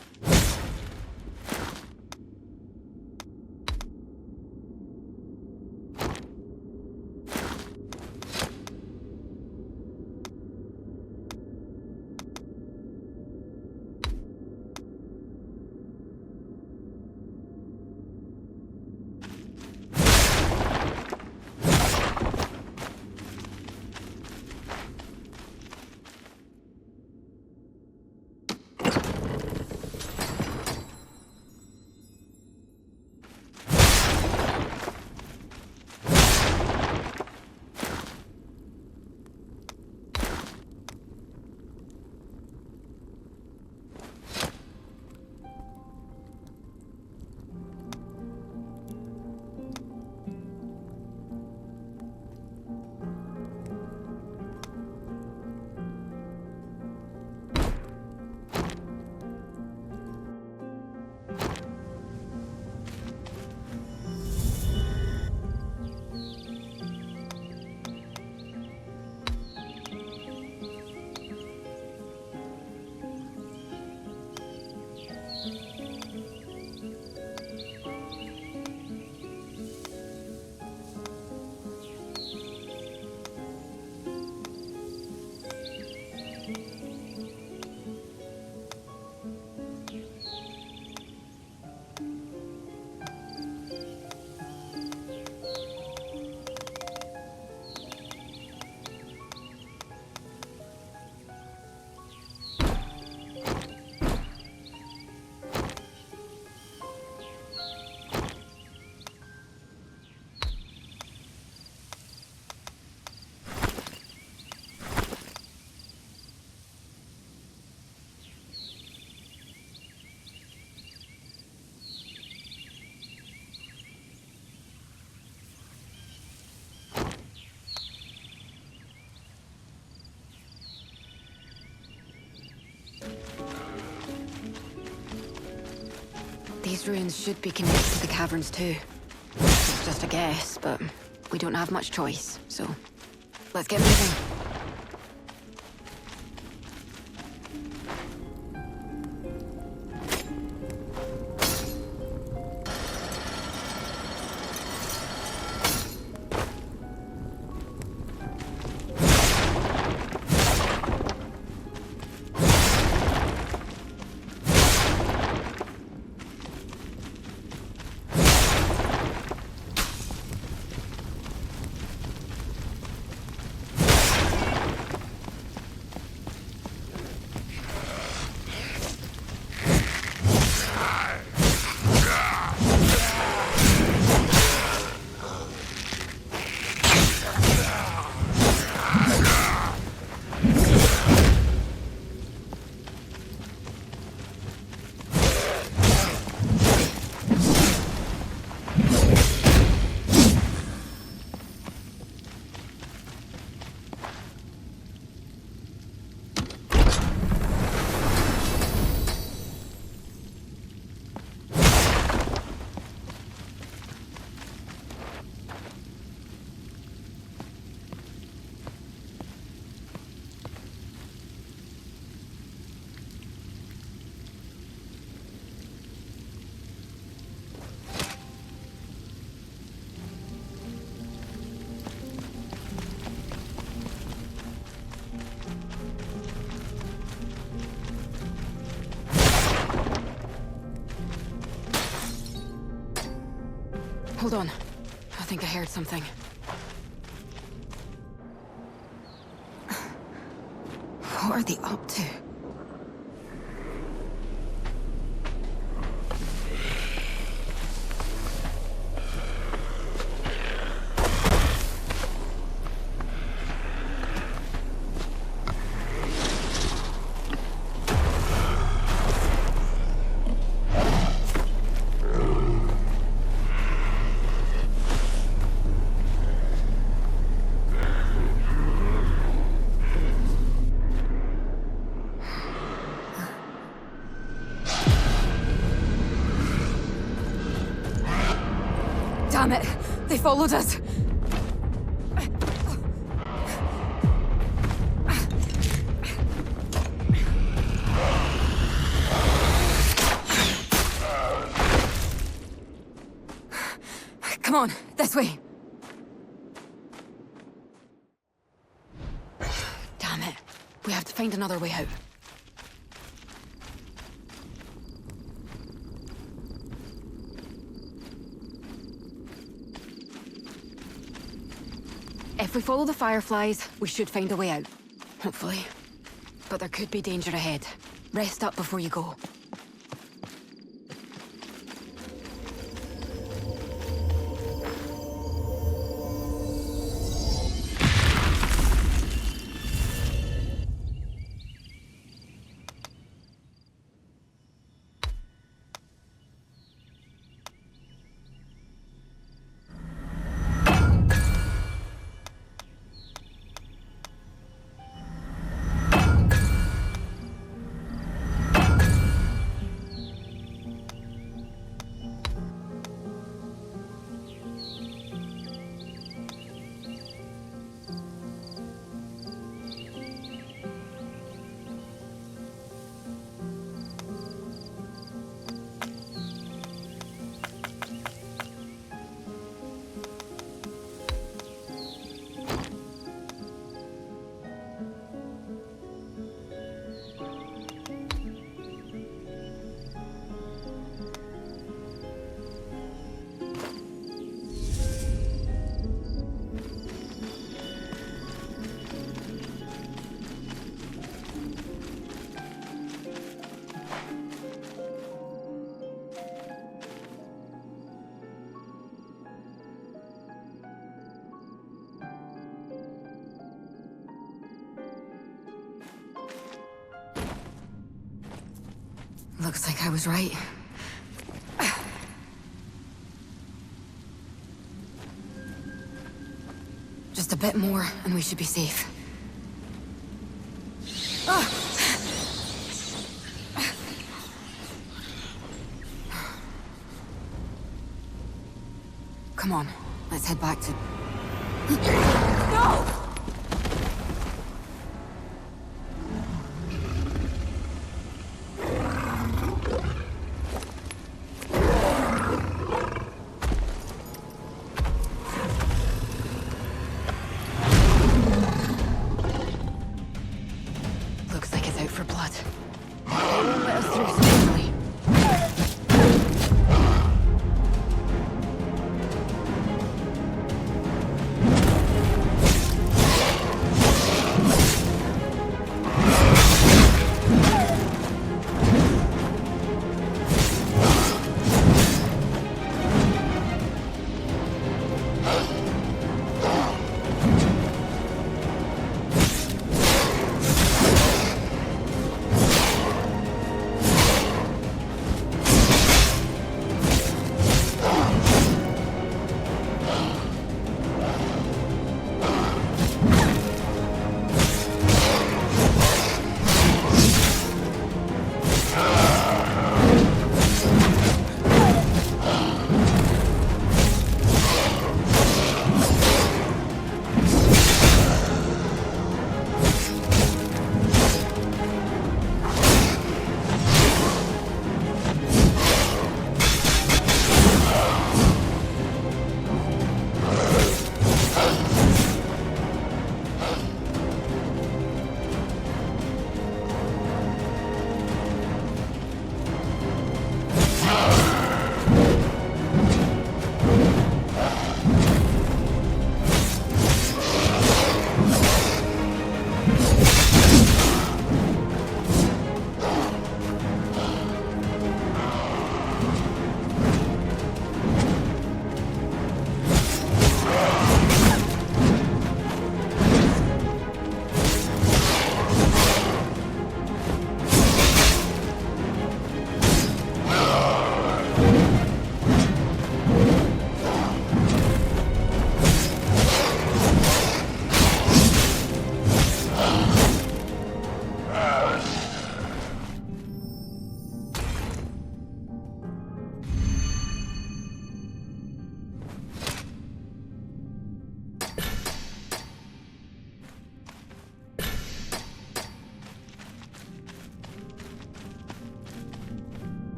These ruins should be connected to the caverns too. It's just a guess, but we don't have much choice, so let's get moving. Hold on. I think I heard something. What are they up to? Damn it! They followed us! Come on, this way. Damn it. We have to find another way out. If we follow the fireflies, we should find a way out. Hopefully. But there could be danger ahead. Rest up before you go. Looks like I was right. Just a bit more, and we should be safe. Come on, let's head back to... No! Looks like it's out for blood. They won't let us through so easily.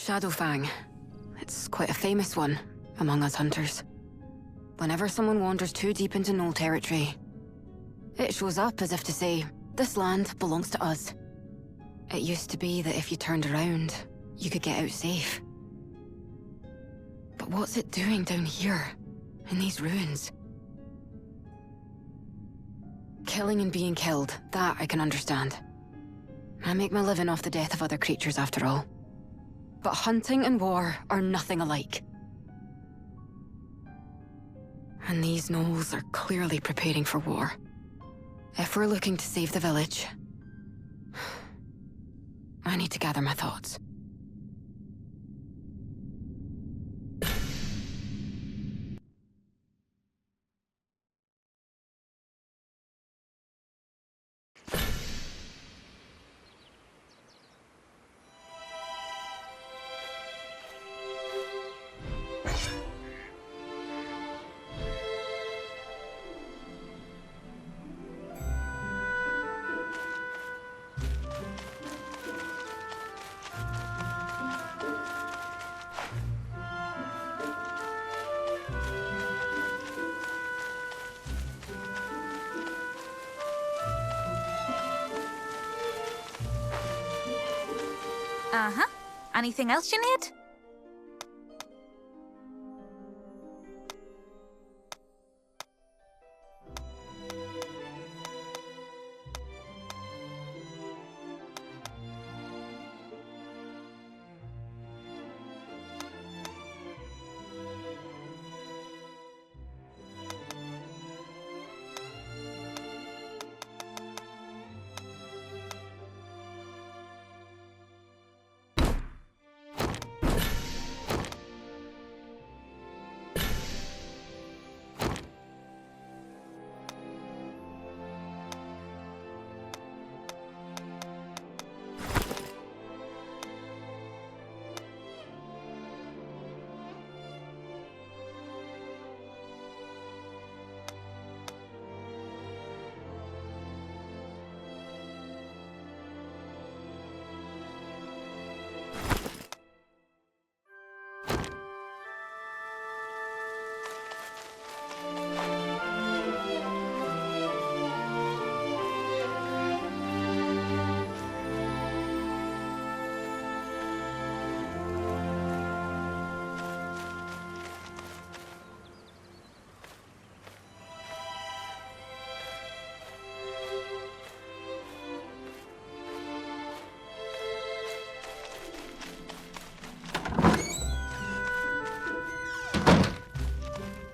Shadowfang. It's quite a famous one. among us hunters. Whenever someone wanders too deep into Knoll territory, it shows up as if to say, this land belongs to us. It used to be that if you turned around, you could get out safe. But what's it doing down here, in these ruins? Killing and being killed, that I can understand. I make my living off the death of other creatures after all. But hunting and war are nothing alike. And these gnolls are clearly preparing for war. If we're looking to save the village, I need to gather my thoughts. Uh-huh. Anything else you need?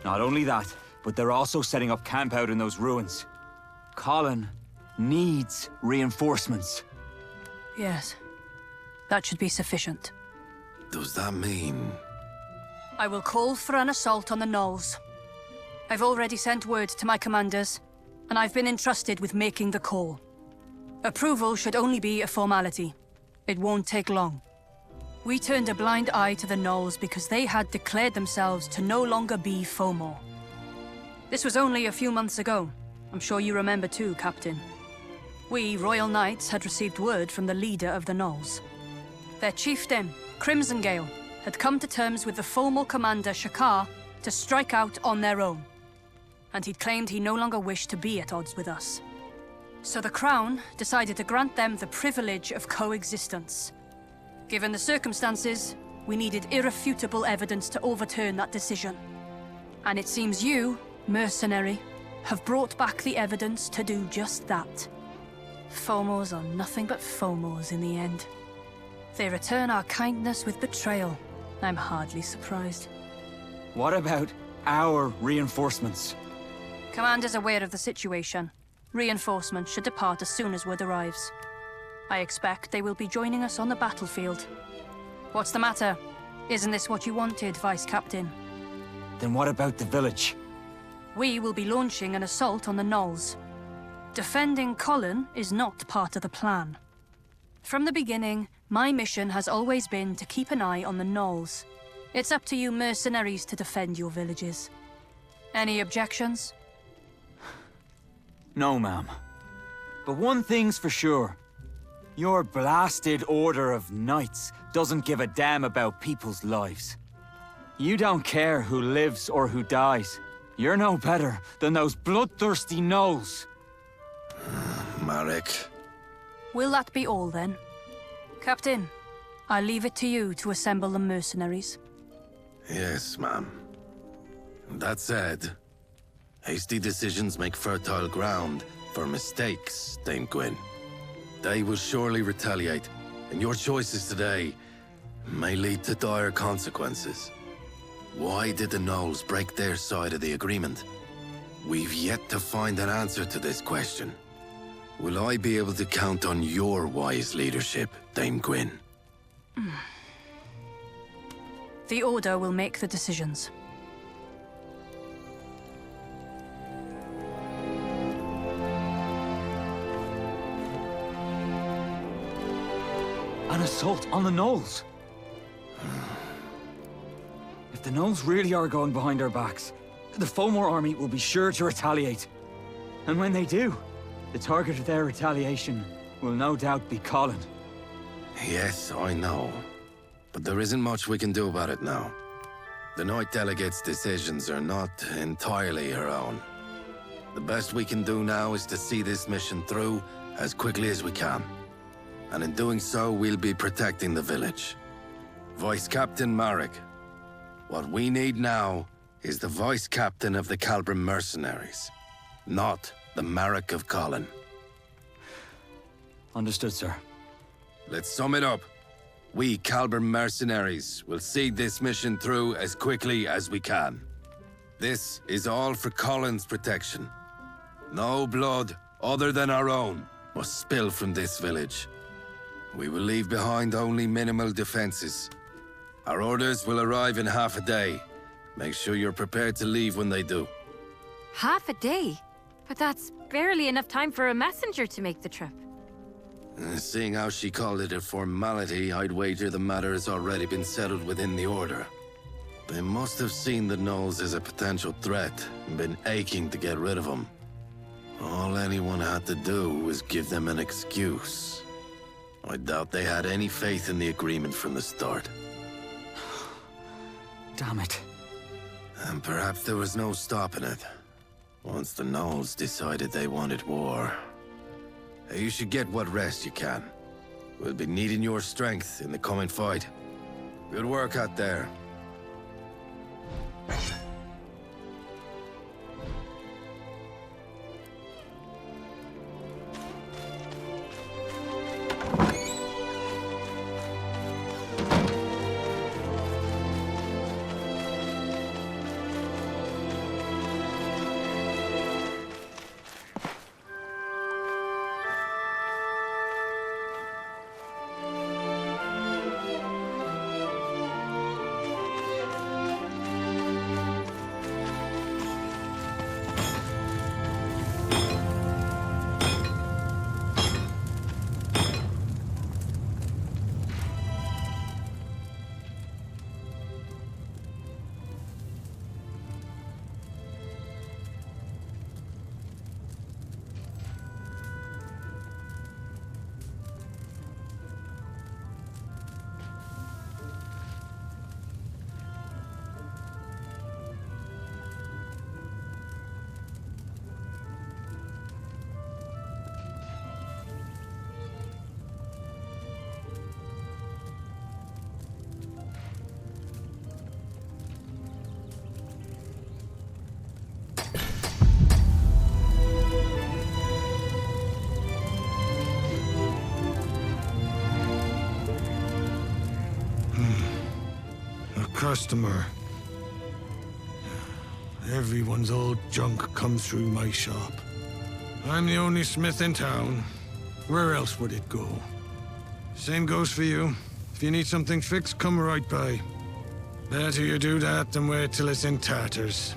Not only that, but they're also setting up camp out in those ruins. Colin needs reinforcements. Yes. That should be sufficient. Does that mean... I will call for an assault on the Knolls. I've already sent word to my commanders, and I've been entrusted with making the call. Approval should only be a formality. It won't take long. We turned a blind eye to the Knolls because they had declared themselves to no longer be Fomor. This was only a few months ago. I'm sure you remember too, Captain. We, Royal Knights, had received word from the leader of the Knolls. Their chieftain, Crimsongale, had come to terms with the Fomor commander, Shakar, to strike out on their own. And he'd claimed he no longer wished to be at odds with us. So the Crown decided to grant them the privilege of coexistence. Given the circumstances, we needed irrefutable evidence to overturn that decision. And it seems you, mercenary, have brought back the evidence to do just that. Fomors are nothing but Fomors in the end. They return our kindness with betrayal. I'm hardly surprised. What about our reinforcements? Commander's aware of the situation. Reinforcements should depart as soon as word arrives. I expect they will be joining us on the battlefield. What's the matter? Isn't this what you wanted, Vice Captain? Then what about the village? We will be launching an assault on the Knolls. Defending Colin is not part of the plan. From the beginning, my mission has always been to keep an eye on the Knolls. It's up to you mercenaries to defend your villages. Any objections? No, ma'am. But one thing's for sure. Your blasted order of knights doesn't give a damn about people's lives. You don't care who lives or who dies. You're no better than those bloodthirsty gnolls. Marek. Will that be all then? Captain, I leave it to you to assemble the mercenaries. Yes, ma'am. That said, hasty decisions make fertile ground for mistakes, Dame Gwyn. They will surely retaliate, and your choices today may lead to dire consequences. Why did the gnolls break their side of the agreement? We've yet to find an answer to this question. Will I be able to count on your wise leadership, Dame Gwyn? The Order will make the decisions. An assault on the gnolls. If the gnolls really are going behind our backs, the Fomor army will be sure to retaliate. And when they do, the target of their retaliation will no doubt be Colin. Yes, I know. But there isn't much we can do about it now. The Knight Delegate's decisions are not entirely her own. The best we can do now is to see this mission through as quickly as we can. And in doing so, we'll be protecting the village. Vice Captain Marek, what we need now is the Vice Captain of the Calbrim Mercenaries, not the Marek of Colin. Understood, sir. Let's sum it up. We Calbrim Mercenaries will see this mission through as quickly as we can. This is all for Colin's protection. No blood other than our own must spill from this village. We will leave behind only minimal defenses. Our orders will arrive in half a day. Make sure you're prepared to leave when they do. Half a day? But that's barely enough time for a messenger to make the trip. Seeing how she called it a formality, I'd wager the matter has already been settled within the Order. They must have seen the gnolls as a potential threat and been aching to get rid of them. All anyone had to do was give them an excuse. I doubt they had any faith in the agreement from the start. Damn it. And perhaps there was no stopping it. Once the gnolls decided they wanted war. You should get what rest you can. We'll be needing your strength in the coming fight. Good work out there. Customer. Everyone's old junk comes through my shop. I'm the only smith in town. Where else would it go? Same goes for you. If you need something fixed, come right by. Better you do that than wait till it's in tatters.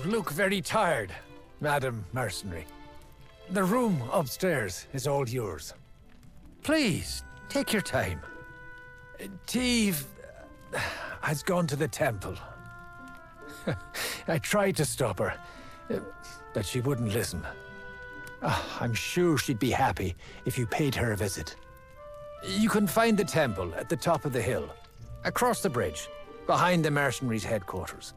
look very tired, Madam Mercenary. The room upstairs is all yours. Please, take your time. Teve has gone to the temple. I tried to stop her, but she wouldn't listen. I'm sure she'd be happy if you paid her a visit. You can find the temple at the top of the hill, across the bridge, behind the mercenaries' headquarters.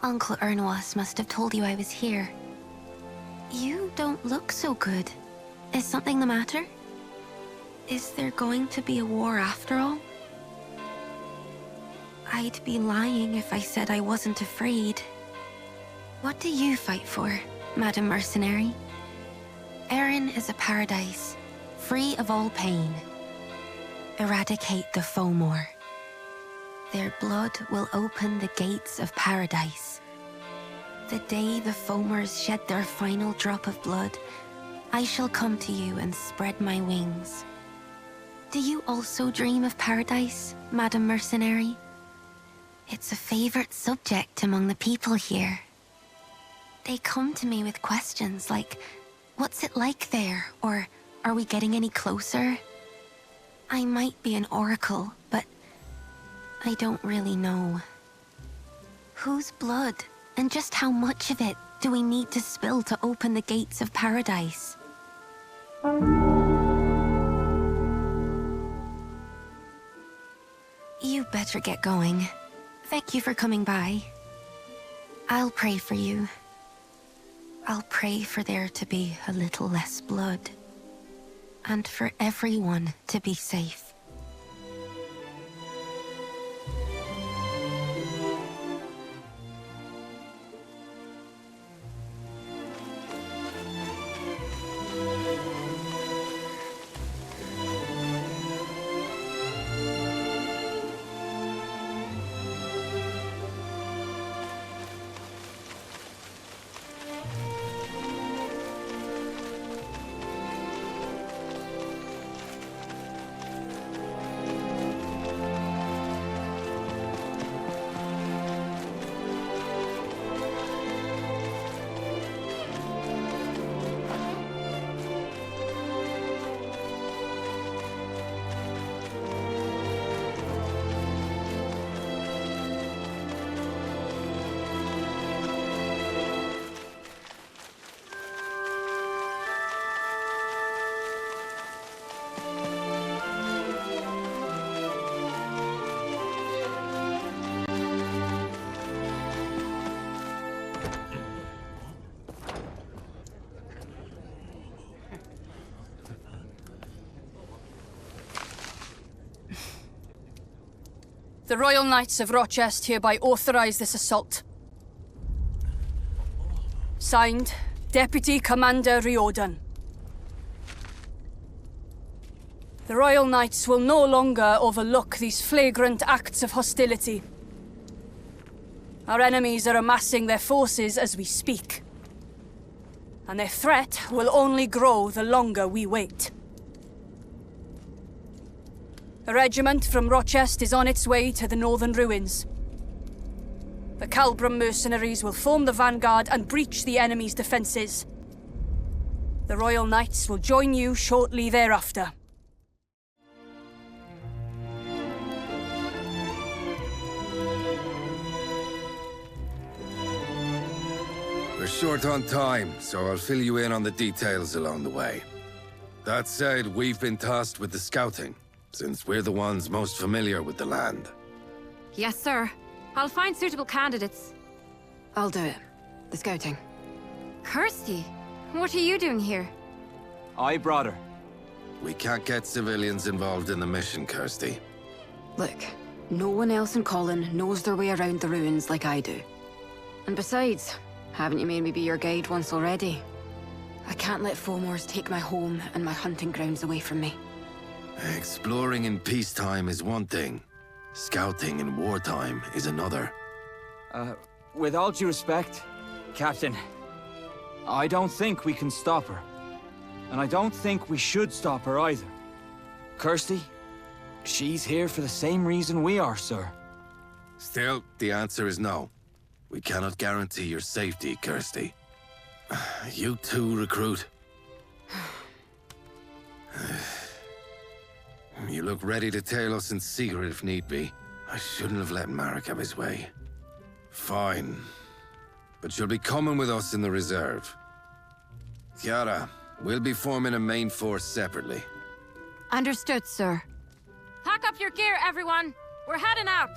Uncle Ernwas must have told you I was here. You don't look so good. Is something the matter? Is there going to be a war after all? I'd be lying if I said I wasn't afraid. What do you fight for, Madam Mercenary? Erin is a paradise, free of all pain. Eradicate the Fomor. Their blood will open the gates of paradise. The day the Fomors shed their final drop of blood, I shall come to you and spread my wings. Do you also dream of paradise, Madam Mercenary? It's a favorite subject among the people here. They come to me with questions like, what's it like there? Or, are we getting any closer? I might be an oracle, but I don't really know. Whose blood, and just how much of it, do we need to spill to open the gates of paradise? You better get going. Thank you for coming by. I'll pray for you. I'll pray for there to be a little less blood. And for everyone to be safe. The Royal Knights of Rochester hereby authorize this assault. Signed, Deputy Commander Riordan. The Royal Knights will no longer overlook these flagrant acts of hostility. Our enemies are amassing their forces as we speak. And their threat will only grow the longer we wait. A regiment from Rochester is on its way to the northern ruins. The Calbram mercenaries will form the vanguard and breach the enemy's defenses. The Royal Knights will join you shortly thereafter. We're short on time, so I'll fill you in on the details along the way. That said, we've been tasked with the scouting, since we're the ones most familiar with the land. Yes, sir. I'll find suitable candidates. I'll do it. The scouting. Kirsty, what are you doing here? I brought her. We can't get civilians involved in the mission, Kirsty. Look, no one else in Colin knows their way around the ruins like I do. And besides, haven't you made me be your guide once already? I can't let Fomors take my home and my hunting grounds away from me. Exploring in peacetime is one thing. Scouting in wartime is another. With all due respect, Captain, I don't think we can stop her. And I don't think we should stop her either. Kirsty, she's here for the same reason we are, sir. Still, the answer is no. We cannot guarantee your safety, Kirsty. You too, recruit. You look ready to tail us in secret if need be. I shouldn't have let Marek have his way. Fine. But you'll be coming with us in the reserve. Chiara, we'll be forming a main force separately. Understood, sir. Pack up your gear, everyone. We're heading out.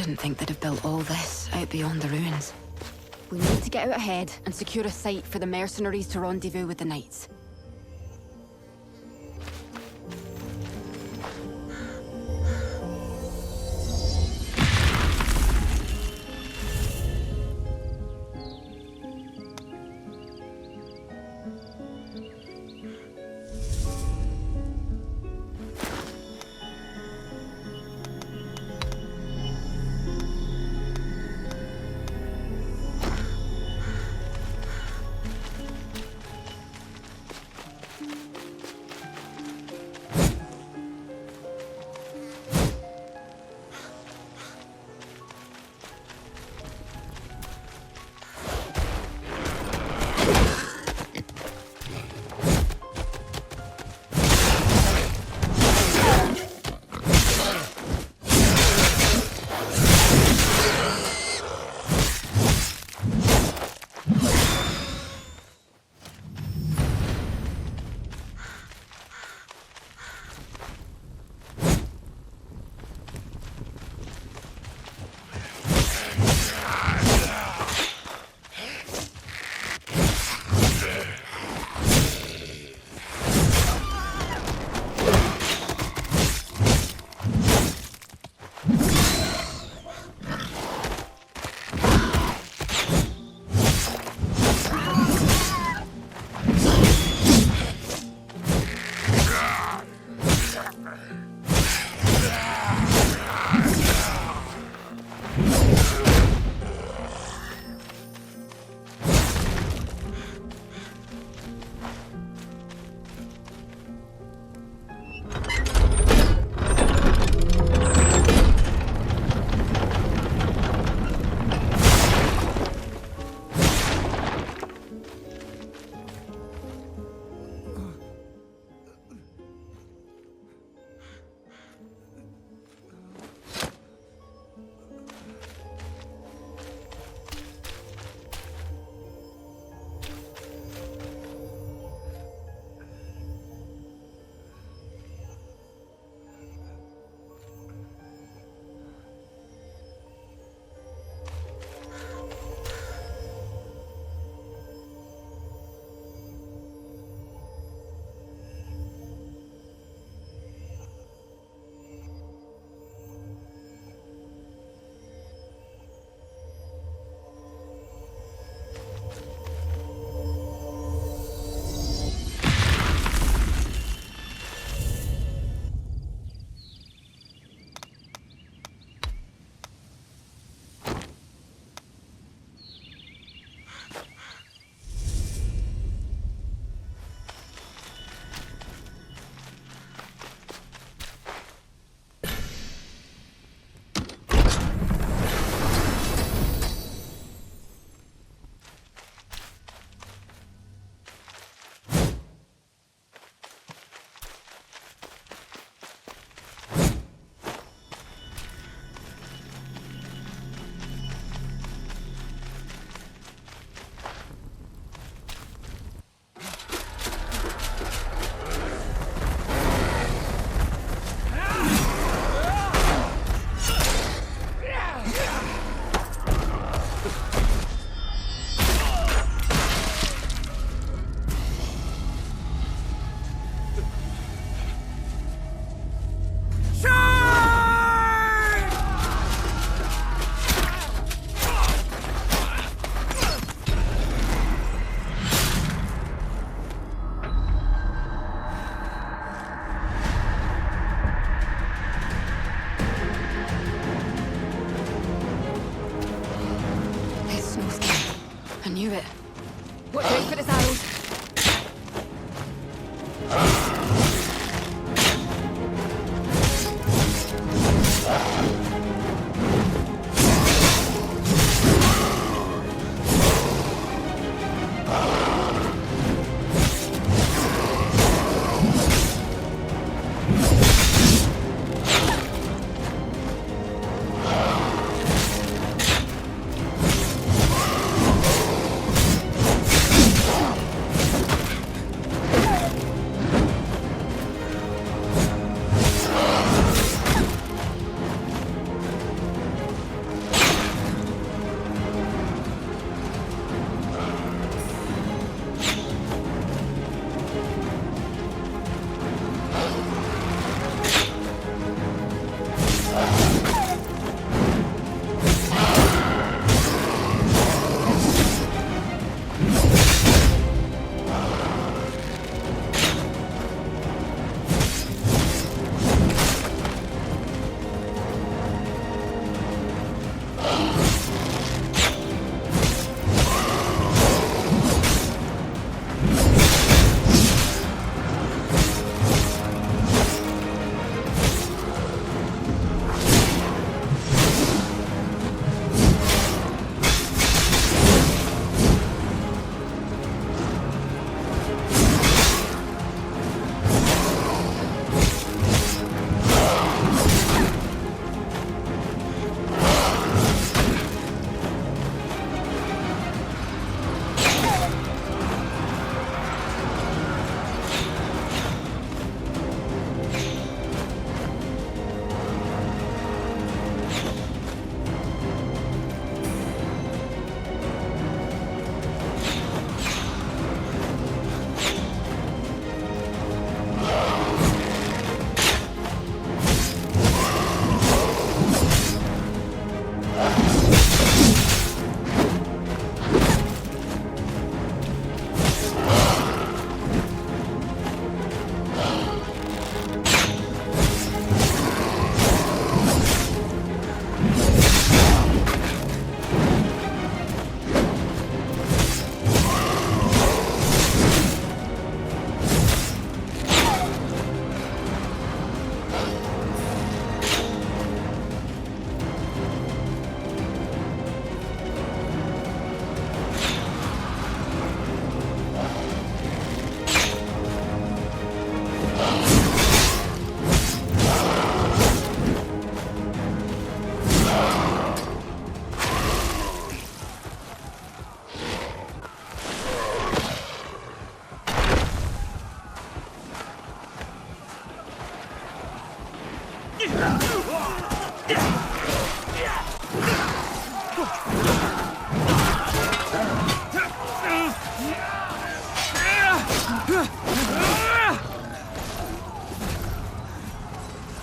didn't think they'd have built all this out beyond the ruins. We need to get out ahead and secure a site for the mercenaries to rendezvous with the knights. knew it. Watch out for his arrows.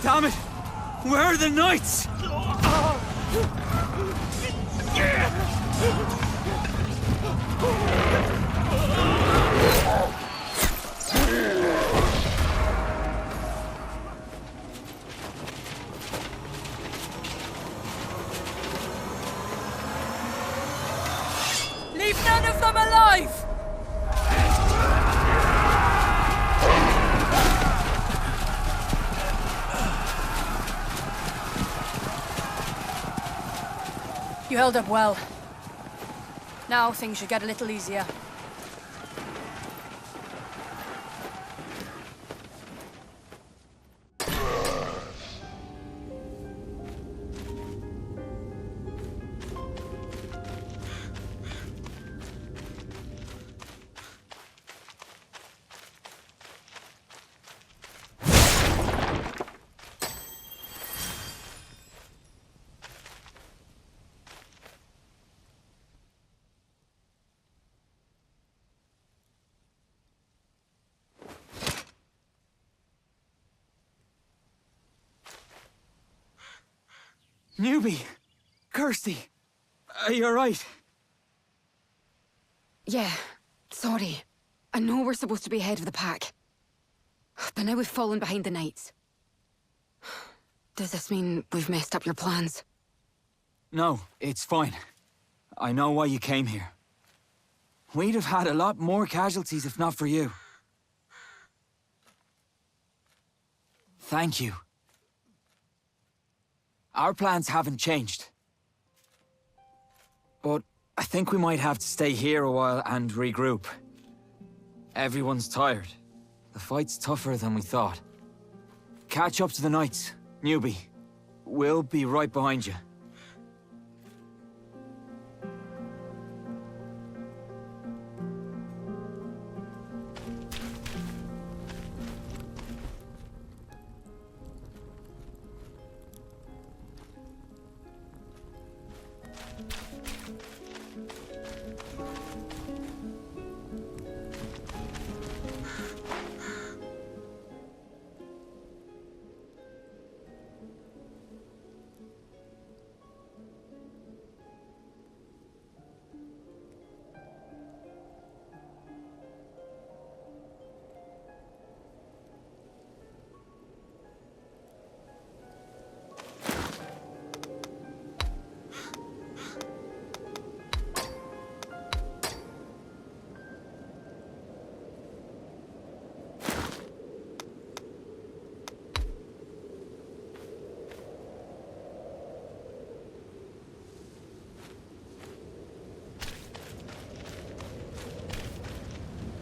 Damn it! Where are the knights? Leave none of them alive! You held up well. Now things should get a little easier. Newbie! Kirsty! Are you alright? Yeah, sorry. I know we're supposed to be ahead of the pack. But now we've fallen behind the knights. Does this mean we've messed up your plans? No, it's fine. I know why you came here. We'd have had a lot more casualties if not for you. Thank you. Our plans haven't changed. But I think we might have to stay here a while and regroup. Everyone's tired. The fight's tougher than we thought. Catch up to the knights, newbie. We'll be right behind you.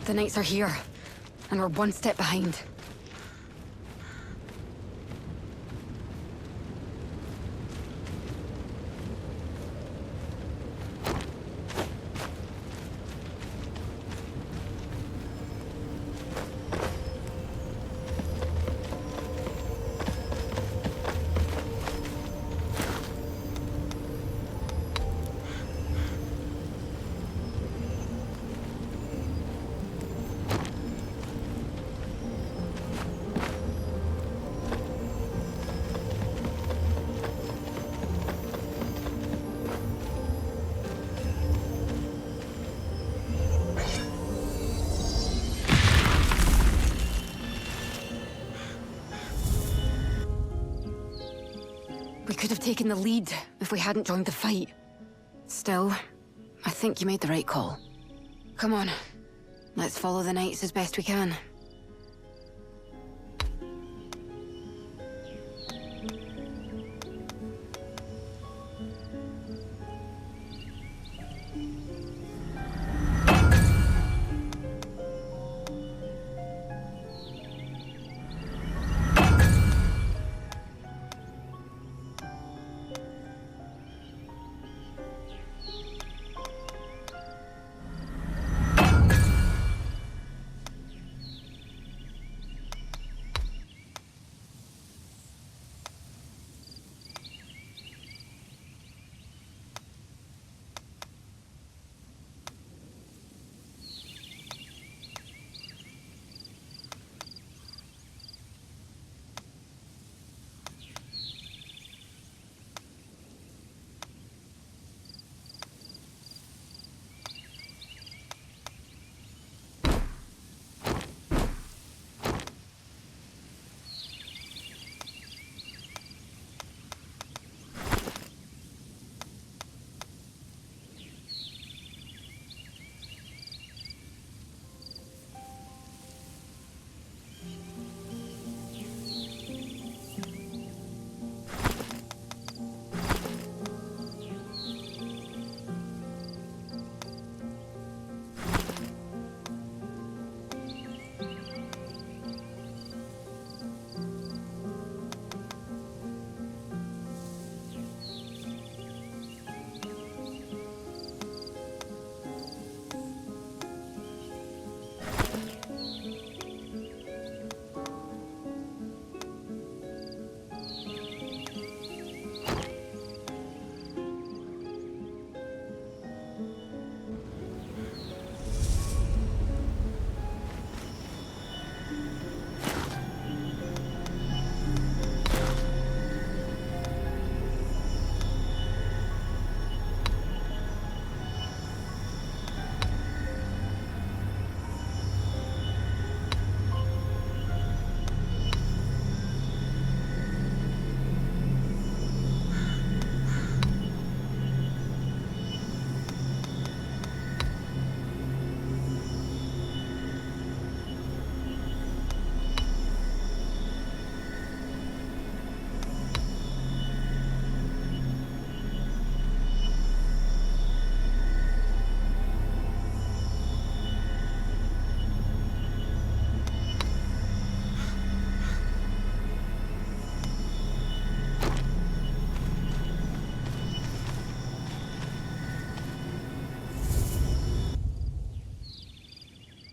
The knights are here, and we're one step behind. We could have taken the lead if we hadn't joined the fight. Still, I think you made the right call. Come on, let's follow the knights as best we can.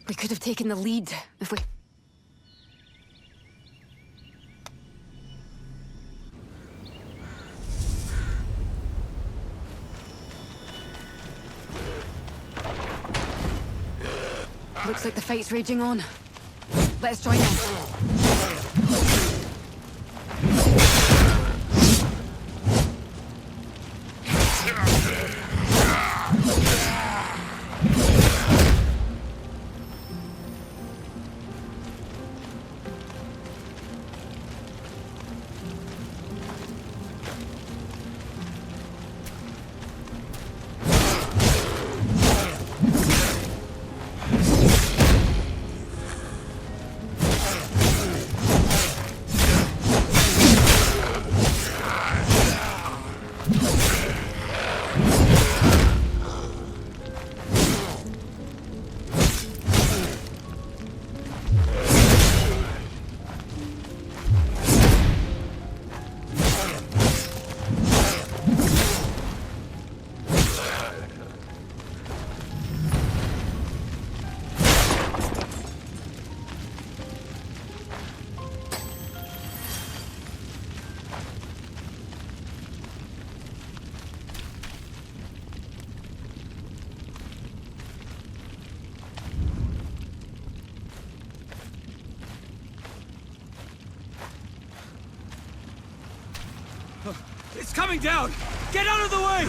We could have taken the lead if we... Looks like the fight's raging on. Let's join in. It's coming down! Get out of the way!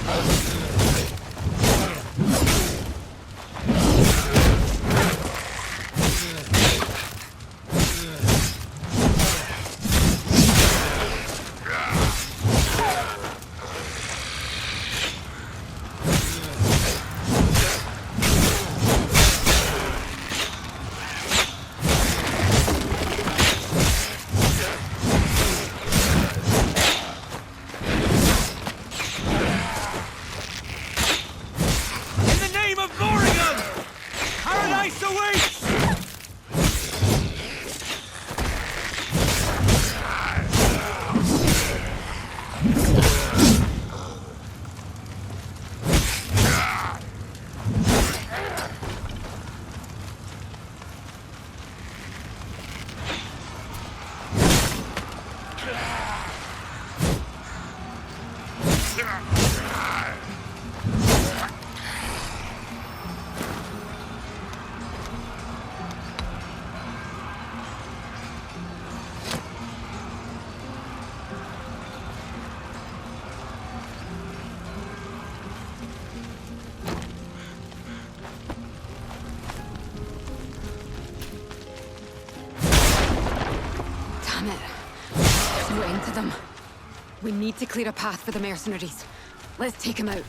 We need to clear a path for the mercenaries. Let's take them out.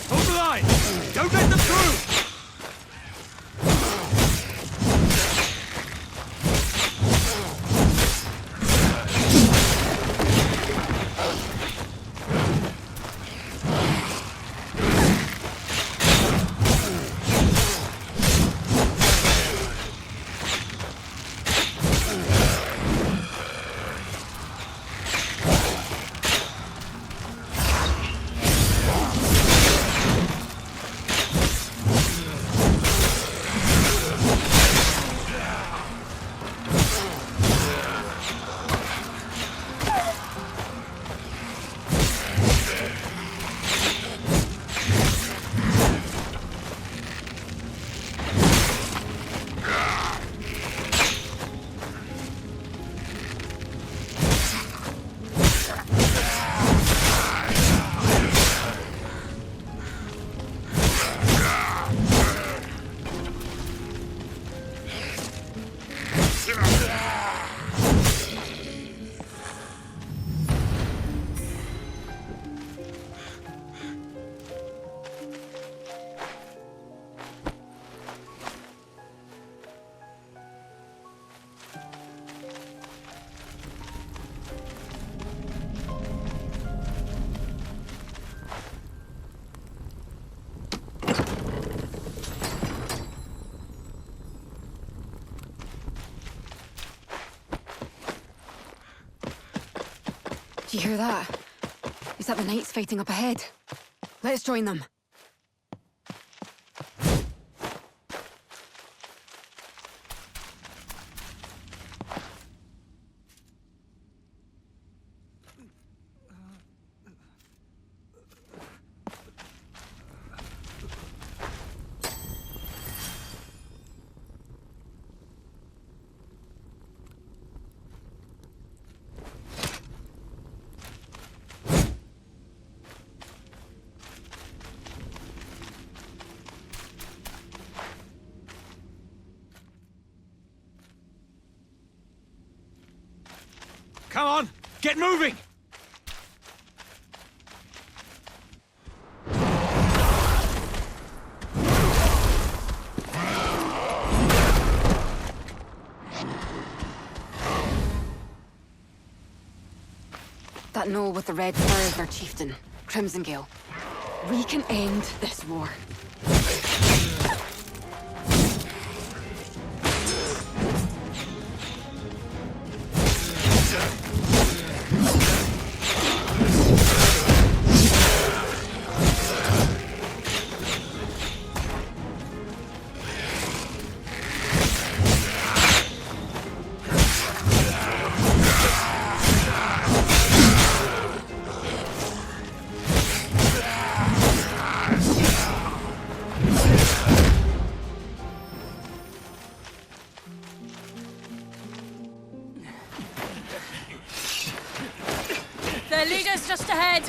Hold the line! Don't let them through! Do you hear that? Is that the knights fighting up ahead? Let's join them. Come on! Get moving! That knoll with the red fur is our chieftain, Crimson Gale. We can end this war. Their leader's just ahead.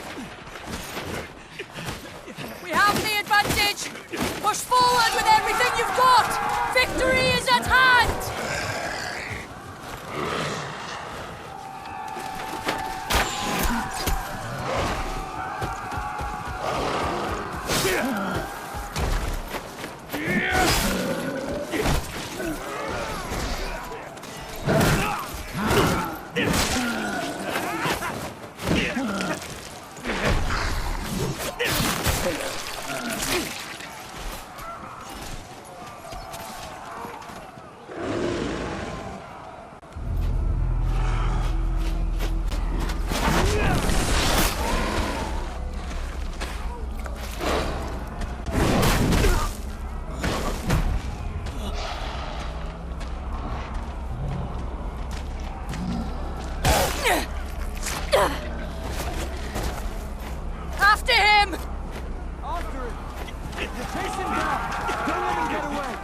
We have the advantage. Push forward with everything you've got. Victory is at hand. After him! After him! Chase him down! Don't let him get away!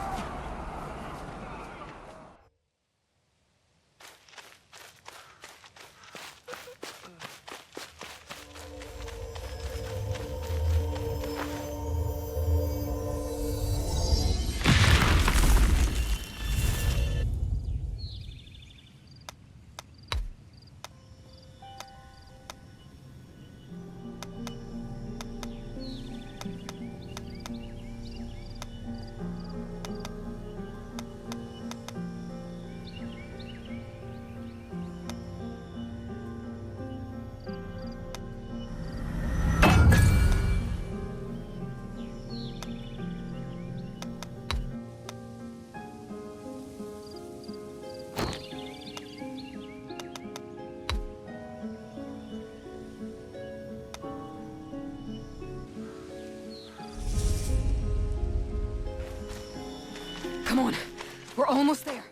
Come on, we're almost there.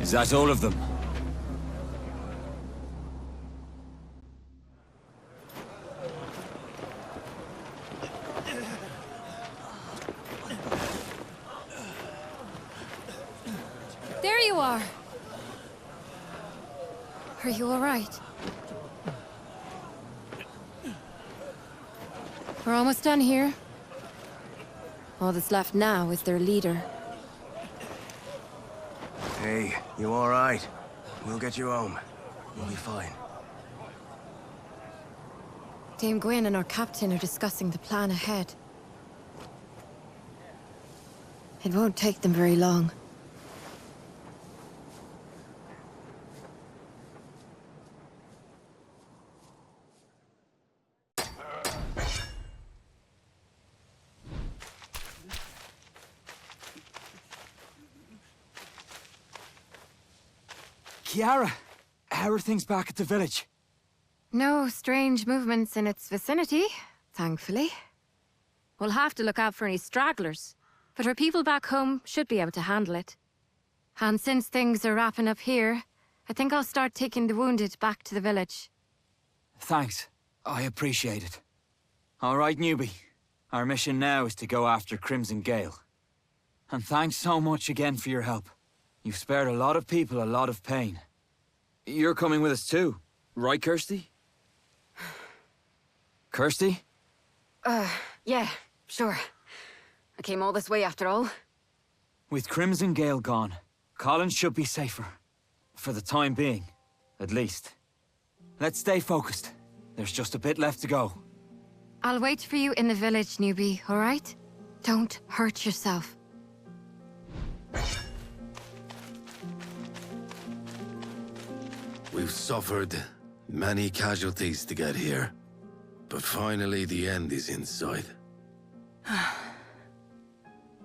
Is that all of them? There you are. Are you all right? We're almost done here. All that's left now is their leader. Hey, you all right? We'll get you home. You'll be fine. Dame Gwyn and our captain are discussing the plan ahead. It won't take them very long. Kiara, how are things back at the village? No strange movements in its vicinity, thankfully. We'll have to look out for any stragglers, but our people back home should be able to handle it. And since things are wrapping up here, I think I'll start taking the wounded back to the village. Thanks. I appreciate it. All right, newbie. Our mission now is to go after Crimson Gale. And thanks so much again for your help. You've spared a lot of people a lot of pain. You're coming with us too, right, Kirsty? Kirsty? Yeah, sure. I came all this way after all. With Crimson Gale gone, Colin should be safer. For the time being, at least. Let's stay focused. There's just a bit left to go. I'll wait for you in the village, newbie, all right? Don't hurt yourself. We've suffered many casualties to get here, but finally the end is in sight.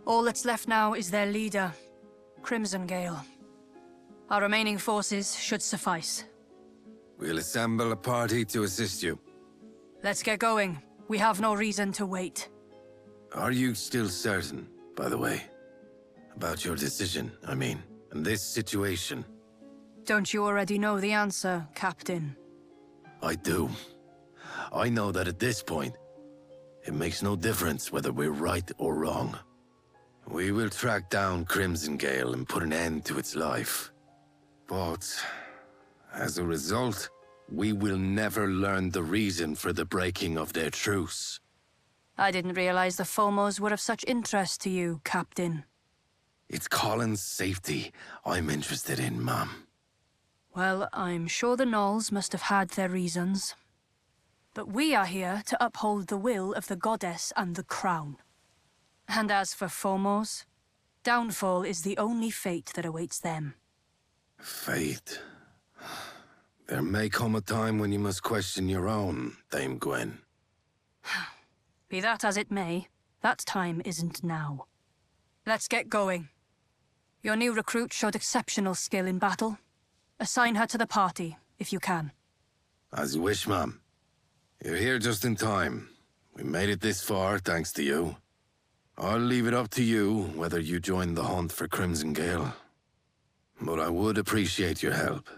All that's left now is their leader, Crimson Gale. Our remaining forces should suffice. We'll assemble a party to assist you. Let's get going. We have no reason to wait. Are you still certain, by the way? About your decision, I mean, and this situation? Don't you already know the answer, Captain? I do. I know that at this point, it makes no difference whether we're right or wrong. We will track down Crimson Gale and put an end to its life. But, as a result, we will never learn the reason for the breaking of their truce. I didn't realize the Fomos were of such interest to you, Captain. It's Colin's safety I'm interested in, Mom. Well, I'm sure the Gnolls must have had their reasons. But we are here to uphold the will of the goddess and the crown. And as for Fomos, downfall is the only fate that awaits them. Fate. There may come a time when you must question your own, Dame Gwyn. Be that as it may, that time isn't now. Let's get going. Your new recruit showed exceptional skill in battle. Assign her to the party, if you can. As you wish, Ma'am. You're here just in time. We made it this far, thanks to you. I'll leave it up to you whether you join the hunt for Crimson Gale. But I would appreciate your help.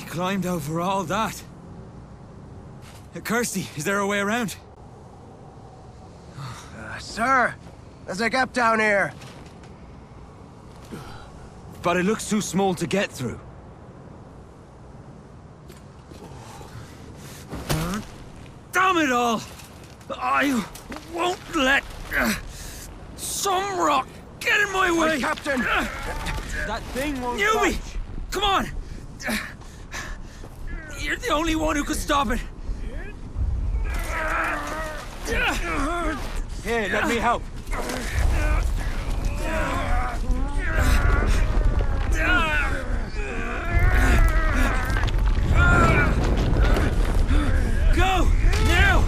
Climbed over all that. Kirsty, is there a way around? Sir, there's a gap down here. But it looks too small to get through. Damn it all! I won't let some rock get in my way! Captain! That thing won't Newbie! Budge. Come on! You're the only one who could stop it! Here, let me help. Go! Now!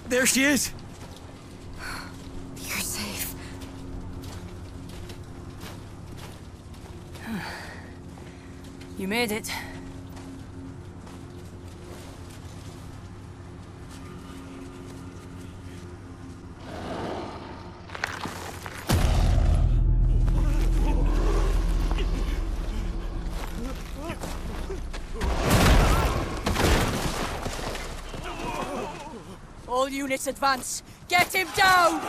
There she is! You're safe. You made it. All units advance! Get him down!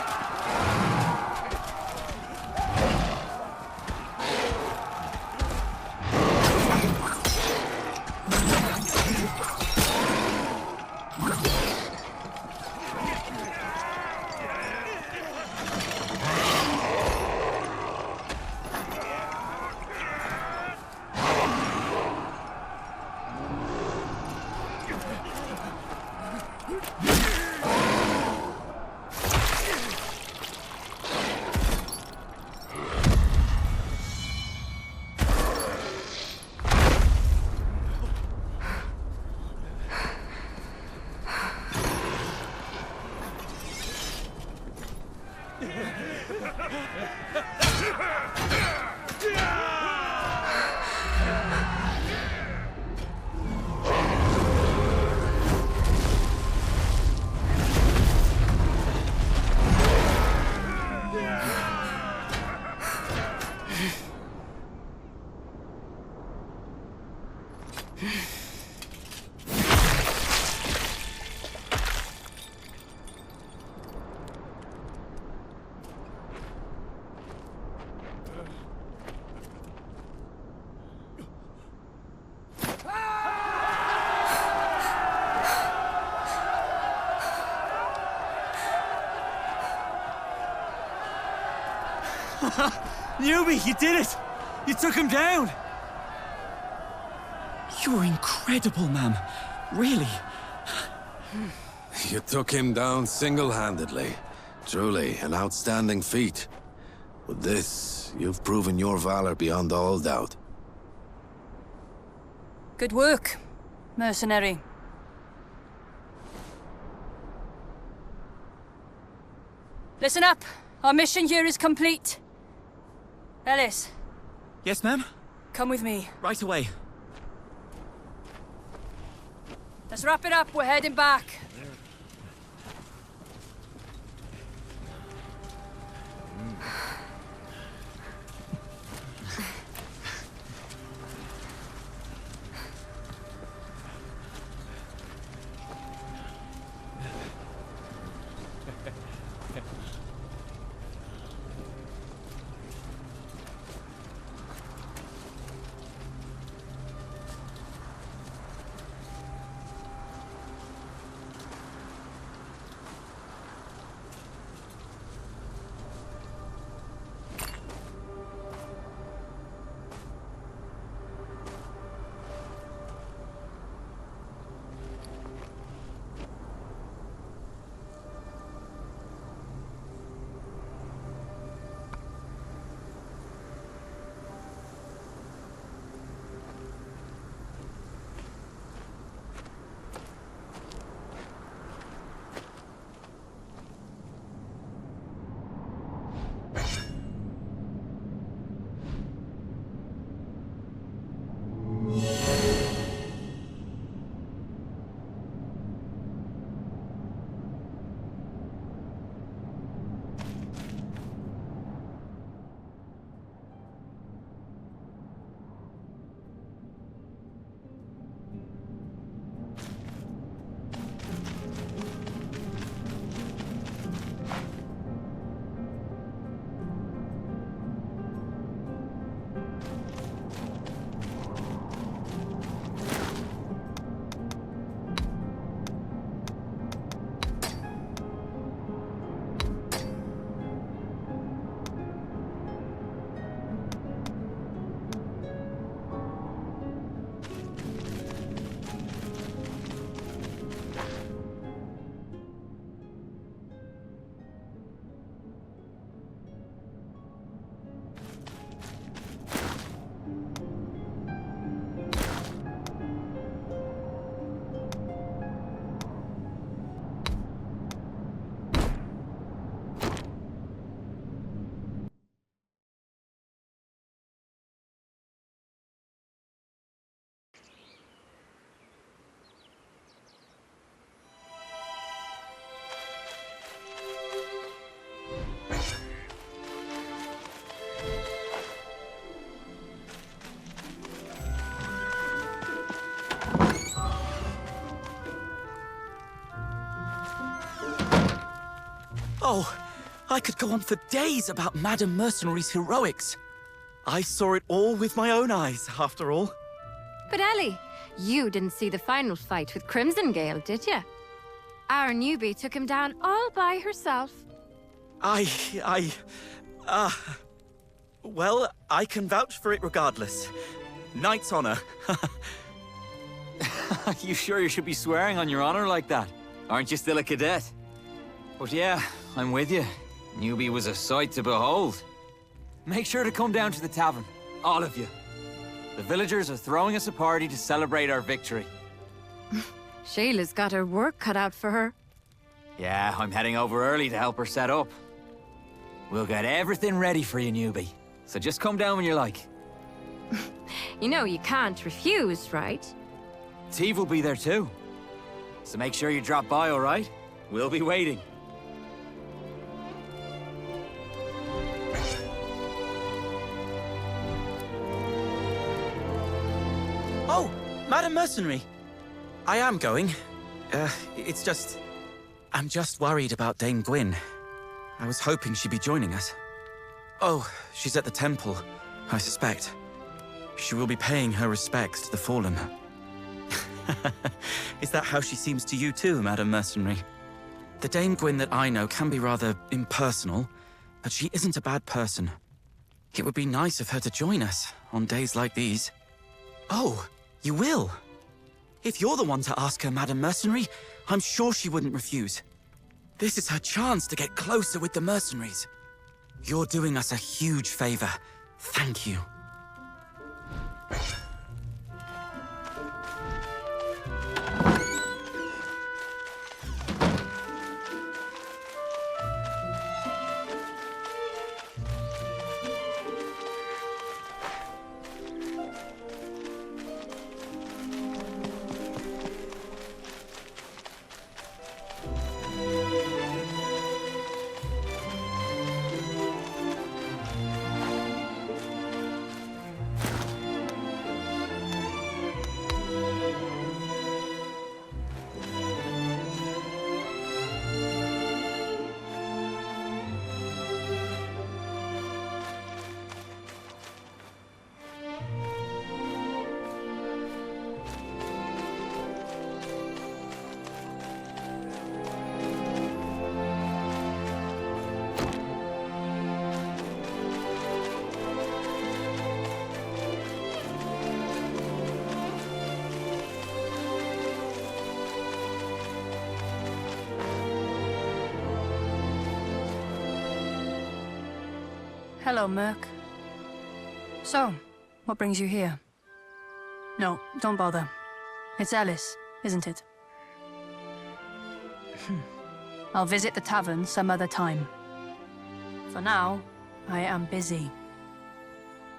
Newbie, you did it! You took him down! You're incredible, ma'am. Really. You took him down single-handedly. Truly, an outstanding feat. With this, you've proven your valor beyond all doubt. Good work, mercenary. Listen up. Our mission here is complete. Ellis, Yes, ma'am? come with me. Right away. Let's wrap it up. We're heading back. Oh, I could go on for days about Madame Mercenary's heroics. I saw it all with my own eyes, after all. But Ellie, you didn't see the final fight with Crimson Gale, did you? Our newbie took him down all by herself. Well, I can vouch for it regardless. Knight's honor. You sure you should be swearing on your honor like that? Aren't you still a cadet? But yeah, I'm with you. Newbie was a sight to behold. Make sure to come down to the tavern, all of you. The villagers are throwing us a party to celebrate our victory. Shayla's got her work cut out for her. Yeah, I'm heading over early to help her set up. We'll get everything ready for you, newbie. So just come down when you like. You know you can't refuse, right? Teve will be there too. So make sure you drop by, all right? We'll be waiting. Oh, Madame Mercenary. I am going. It's just... I'm just worried about Dame Gwyn. I was hoping she'd be joining us. Oh, she's at the temple, I suspect. She will be paying her respects to the fallen. Is that how she seems to you too, Madame Mercenary? The Dame Gwyn that I know can be rather impersonal, but she isn't a bad person. It would be nice of her to join us on days like these. Oh, you will? If you're the one to ask her, Madame Mercenary, I'm sure she wouldn't refuse. This is her chance to get closer with the mercenaries. You're doing us a huge favor. Thank you. Hello, Merc. So, what brings you here? No, don't bother. It's Ellis, isn't it? I'll visit the tavern some other time. For now, I am busy.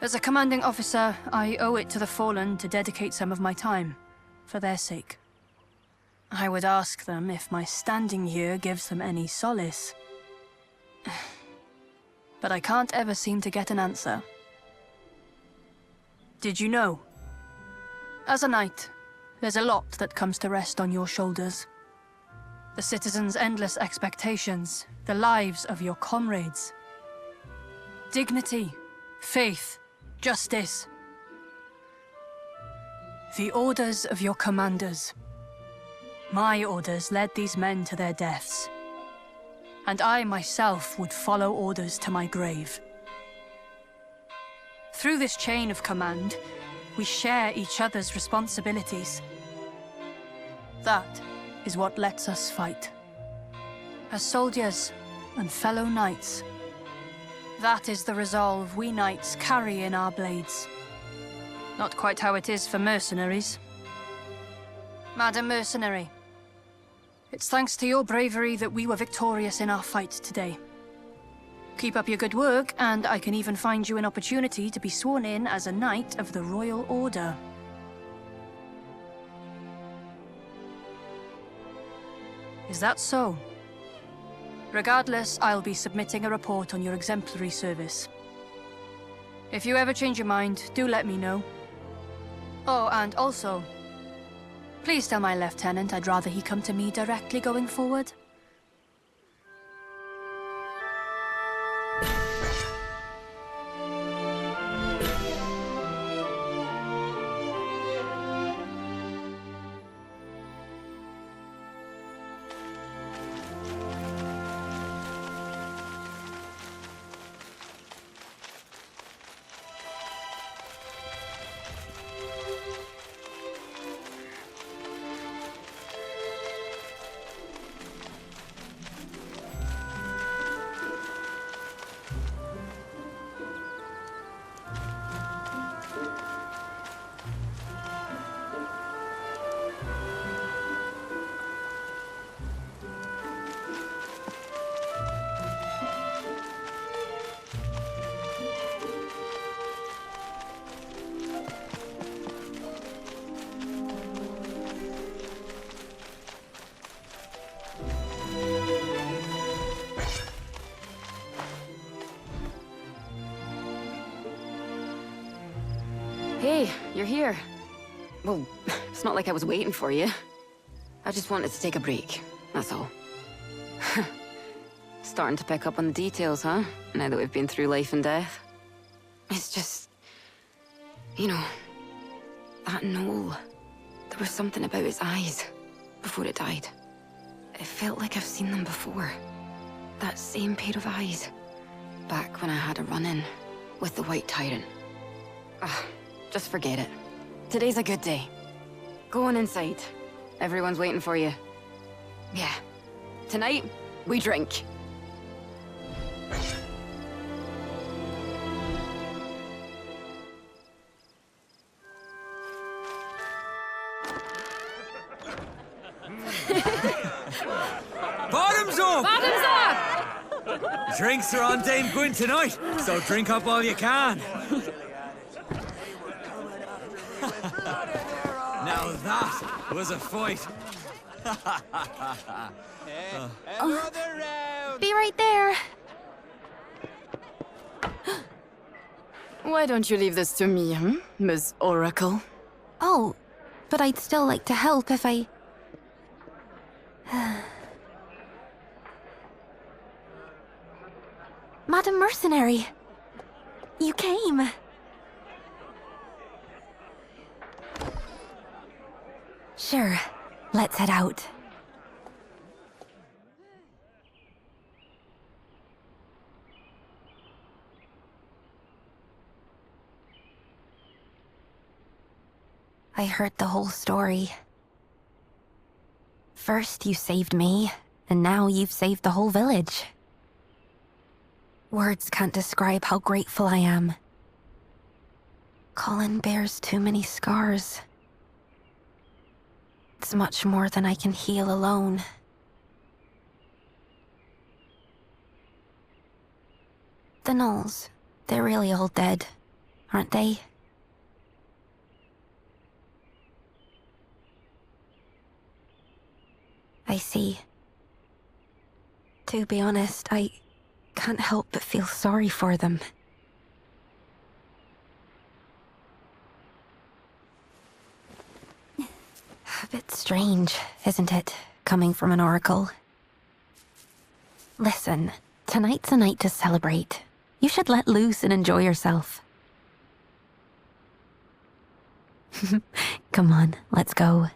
As a commanding officer, I owe it to the Fallen to dedicate some of my time, for their sake. I would ask them if my standing here gives them any solace. But I can't ever seem to get an answer. Did you know? As a knight, there's a lot that comes to rest on your shoulders. The citizens' endless expectations, the lives of your comrades. Dignity, faith, justice. The orders of your commanders. My orders led these men to their deaths. And I myself would follow orders to my grave. Through this chain of command, we share each other's responsibilities. That is what lets us fight. As soldiers and fellow knights. That is the resolve we knights carry in our blades. Not quite how it is for mercenaries. Madam Mercenary, it's thanks to your bravery that we were victorious in our fight today. Keep up your good work, and I can even find you an opportunity to be sworn in as a Knight of the Royal Order. Is that so? Regardless, I'll be submitting a report on your exemplary service. If you ever change your mind, do let me know. Oh, and also, please tell my lieutenant I'd rather he come to me directly going forward. you're here. Well, it's not like I was waiting for you. I just wanted to take a break, that's all. Starting to pick up on the details, huh? Now that we've been through life and death. It's just... you know... that Noel. There was something about his eyes before it died. It felt like I've seen them before. That same pair of eyes. Back when I had a run-in with the White Tyrant. Just forget it. Today's a good day. Go on inside. Everyone's waiting for you. Yeah. Tonight, we drink. Bottoms up! Bottoms up! Drinks are on Dame Gwyn tonight, so drink up all you can. Now that was a fight. Be right there. Why don't you leave this to me, Miss Oracle? Oh, but I'd still like to help if I... Madam Mercenary, you came. Sure, let's head out. I heard the whole story. First you saved me, and now you've saved the whole village. Words can't describe how grateful I am. Colin bears too many scars. It's much more than I can heal alone. The Knolls, they're really all dead, aren't they? I see. To be honest, I can't help but feel sorry for them. A bit strange, isn't it, coming from an oracle? Listen, tonight's a night to celebrate. You should let loose and enjoy yourself. Come on, let's go.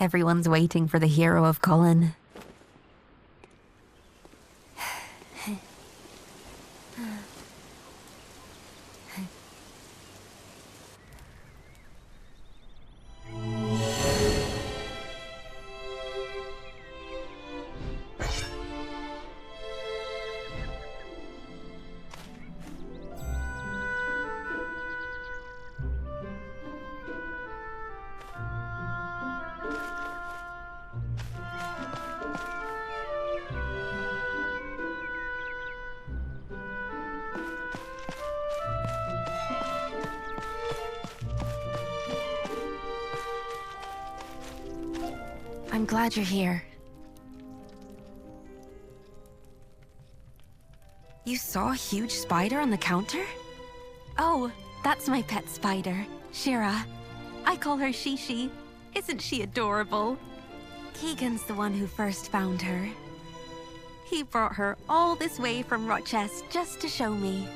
Everyone's waiting for the hero of Colin. I'm glad you're here. You saw a huge spider on the counter? Oh, that's my pet spider, Shira. I call her Shishi. Isn't she adorable? Keegan's the one who first found her. He brought her all this way from Rochester just to show me.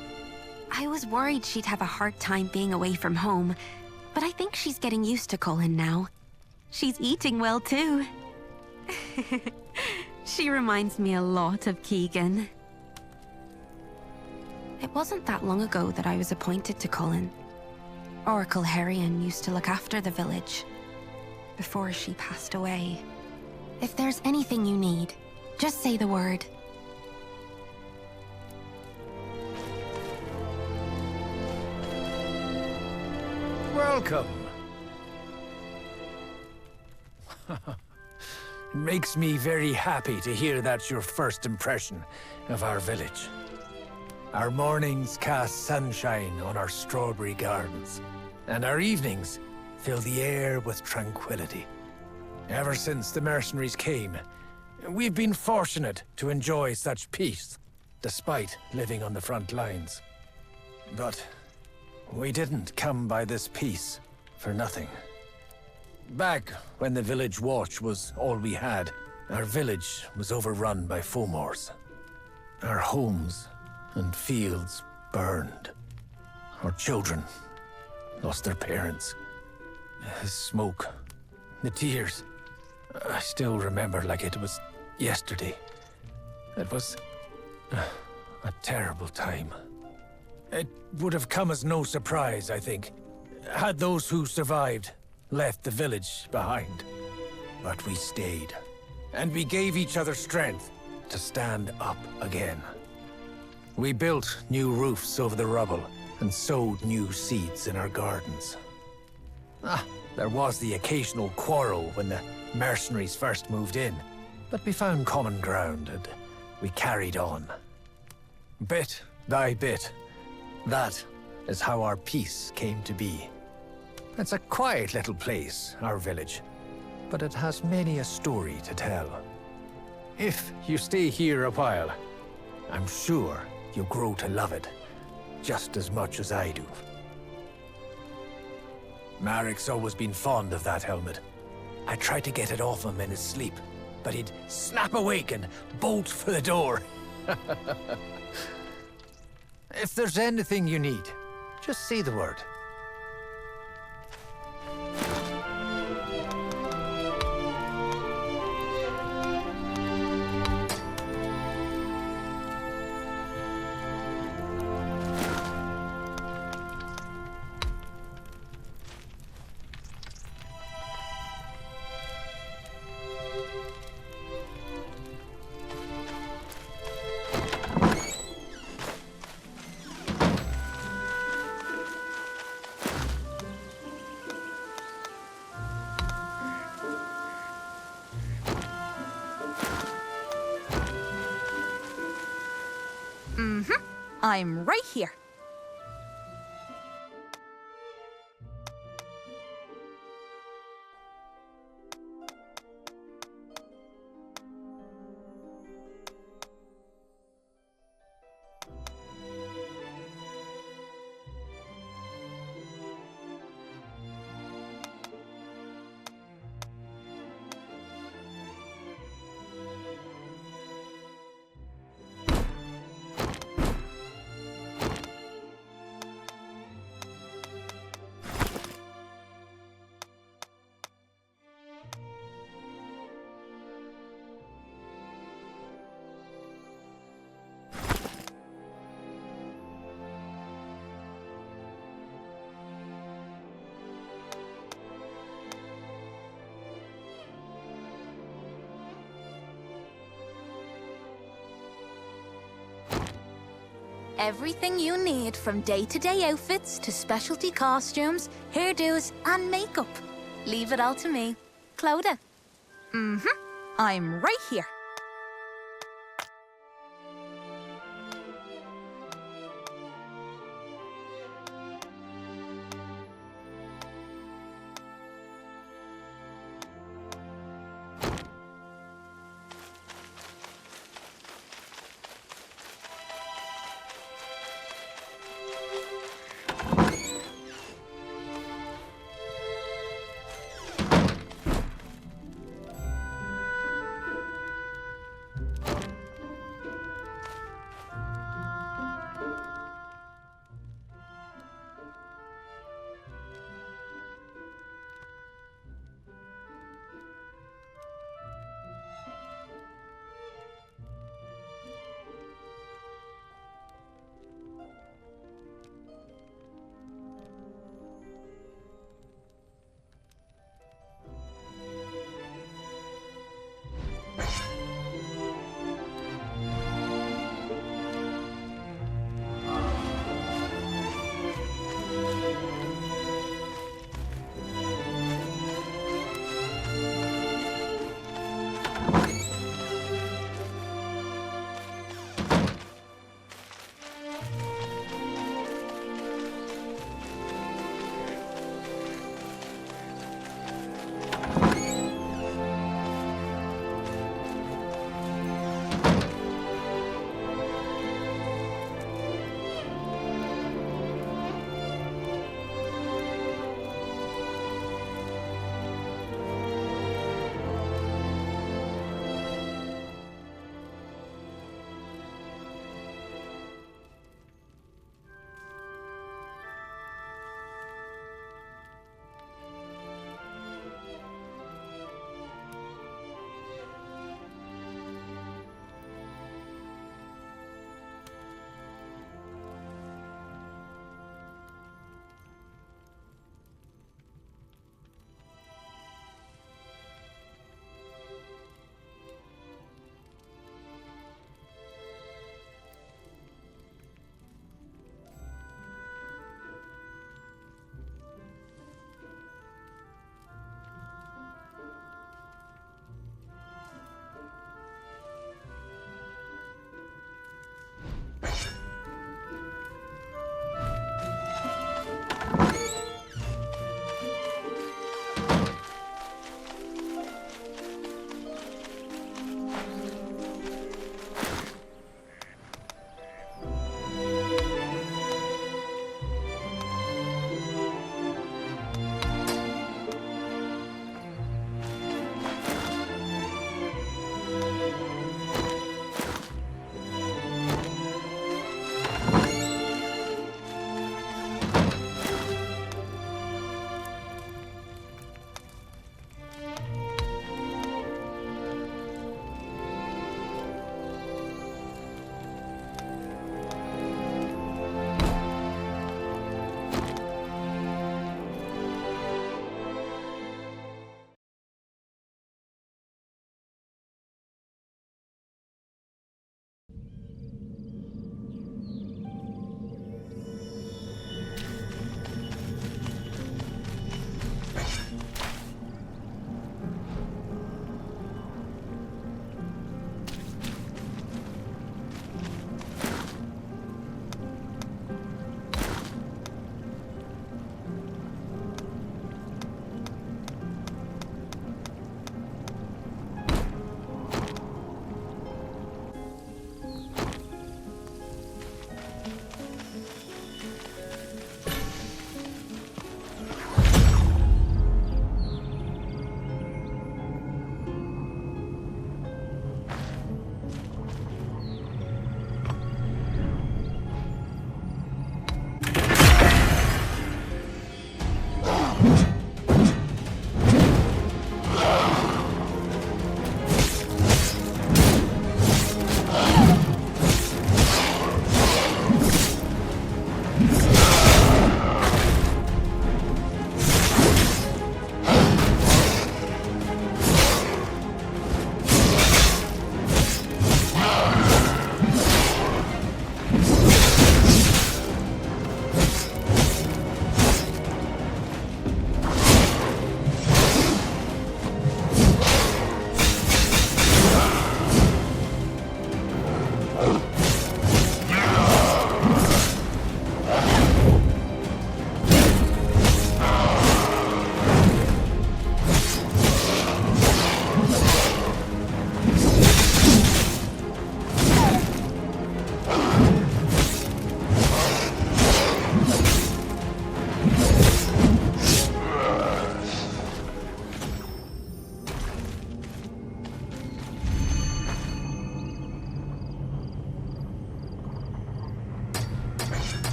I was worried she'd have a hard time being away from home, but I think she's getting used to Colin now. She's eating well, too. She reminds me a lot of Keegan. It wasn't that long ago that I was appointed to Colin. Oracle Herion used to look after the village before she passed away. If there's anything you need, just say the word. Welcome. It makes me very happy to hear that's your first impression of our village. Our mornings cast sunshine on our strawberry gardens, and our evenings fill the air with tranquility. Ever since the mercenaries came, we've been fortunate to enjoy such peace, despite living on the front lines. But we didn't come by this peace for nothing. Back when the village watch was all we had, our village was overrun by Fomors. Our homes and fields burned. Our children lost their parents. The smoke, the tears. I still remember like it was yesterday. It was a terrible time. It would have come as no surprise, I think, had those who survived left the village behind. But we stayed, and we gave each other strength to stand up again. We built new roofs over the rubble and sowed new seeds in our gardens. There was the occasional quarrel when the mercenaries first moved in, but we found common ground and we carried on. Bit by bit, that is how our peace came to be. It's a quiet little place, our village, but it has many a story to tell. If you stay here a while, I'm sure you'll grow to love it just as much as I do. Marek's always been fond of that helmet. I tried to get it off him in his sleep, but he'd snap awake and bolt for the door. If there's anything you need, just say the word. I'm right here. Everything you need, from day-to-day outfits to specialty costumes, hairdos, and makeup. Leave it all to me, Clodagh. I'm right here.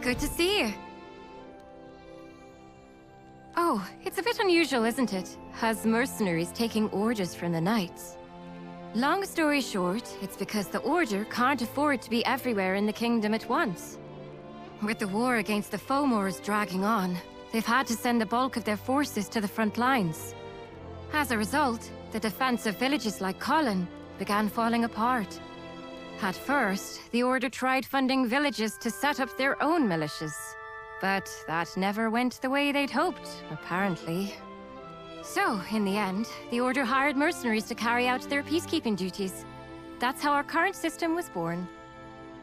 Good to see you. Oh, it's a bit unusual, isn't it? As mercenaries taking orders from the knights. Long story short, it's because the Order can't afford to be everywhere in the kingdom at once. With the war against the Fomors dragging on, they've had to send the bulk of their forces to the front lines. As a result, the defense of villages like Colin began falling apart. At first, the Order tried funding villages to set up their own militias. But that never went the way they'd hoped, apparently. So, in the end, the Order hired mercenaries to carry out their peacekeeping duties. That's how our current system was born.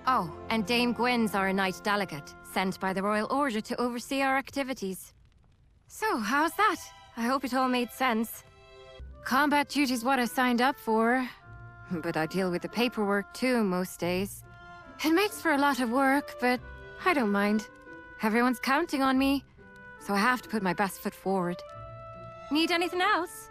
Oh, and Dame Gwyn's our knight delegate, sent by the Royal Order to oversee our activities. So, how's that? I hope it all made sense. Combat duty's what I signed up for, but I deal with the paperwork too most days. It makes for a lot of work, but I don't mind. Everyone's counting on me, so I have to put my best foot forward. Need anything else?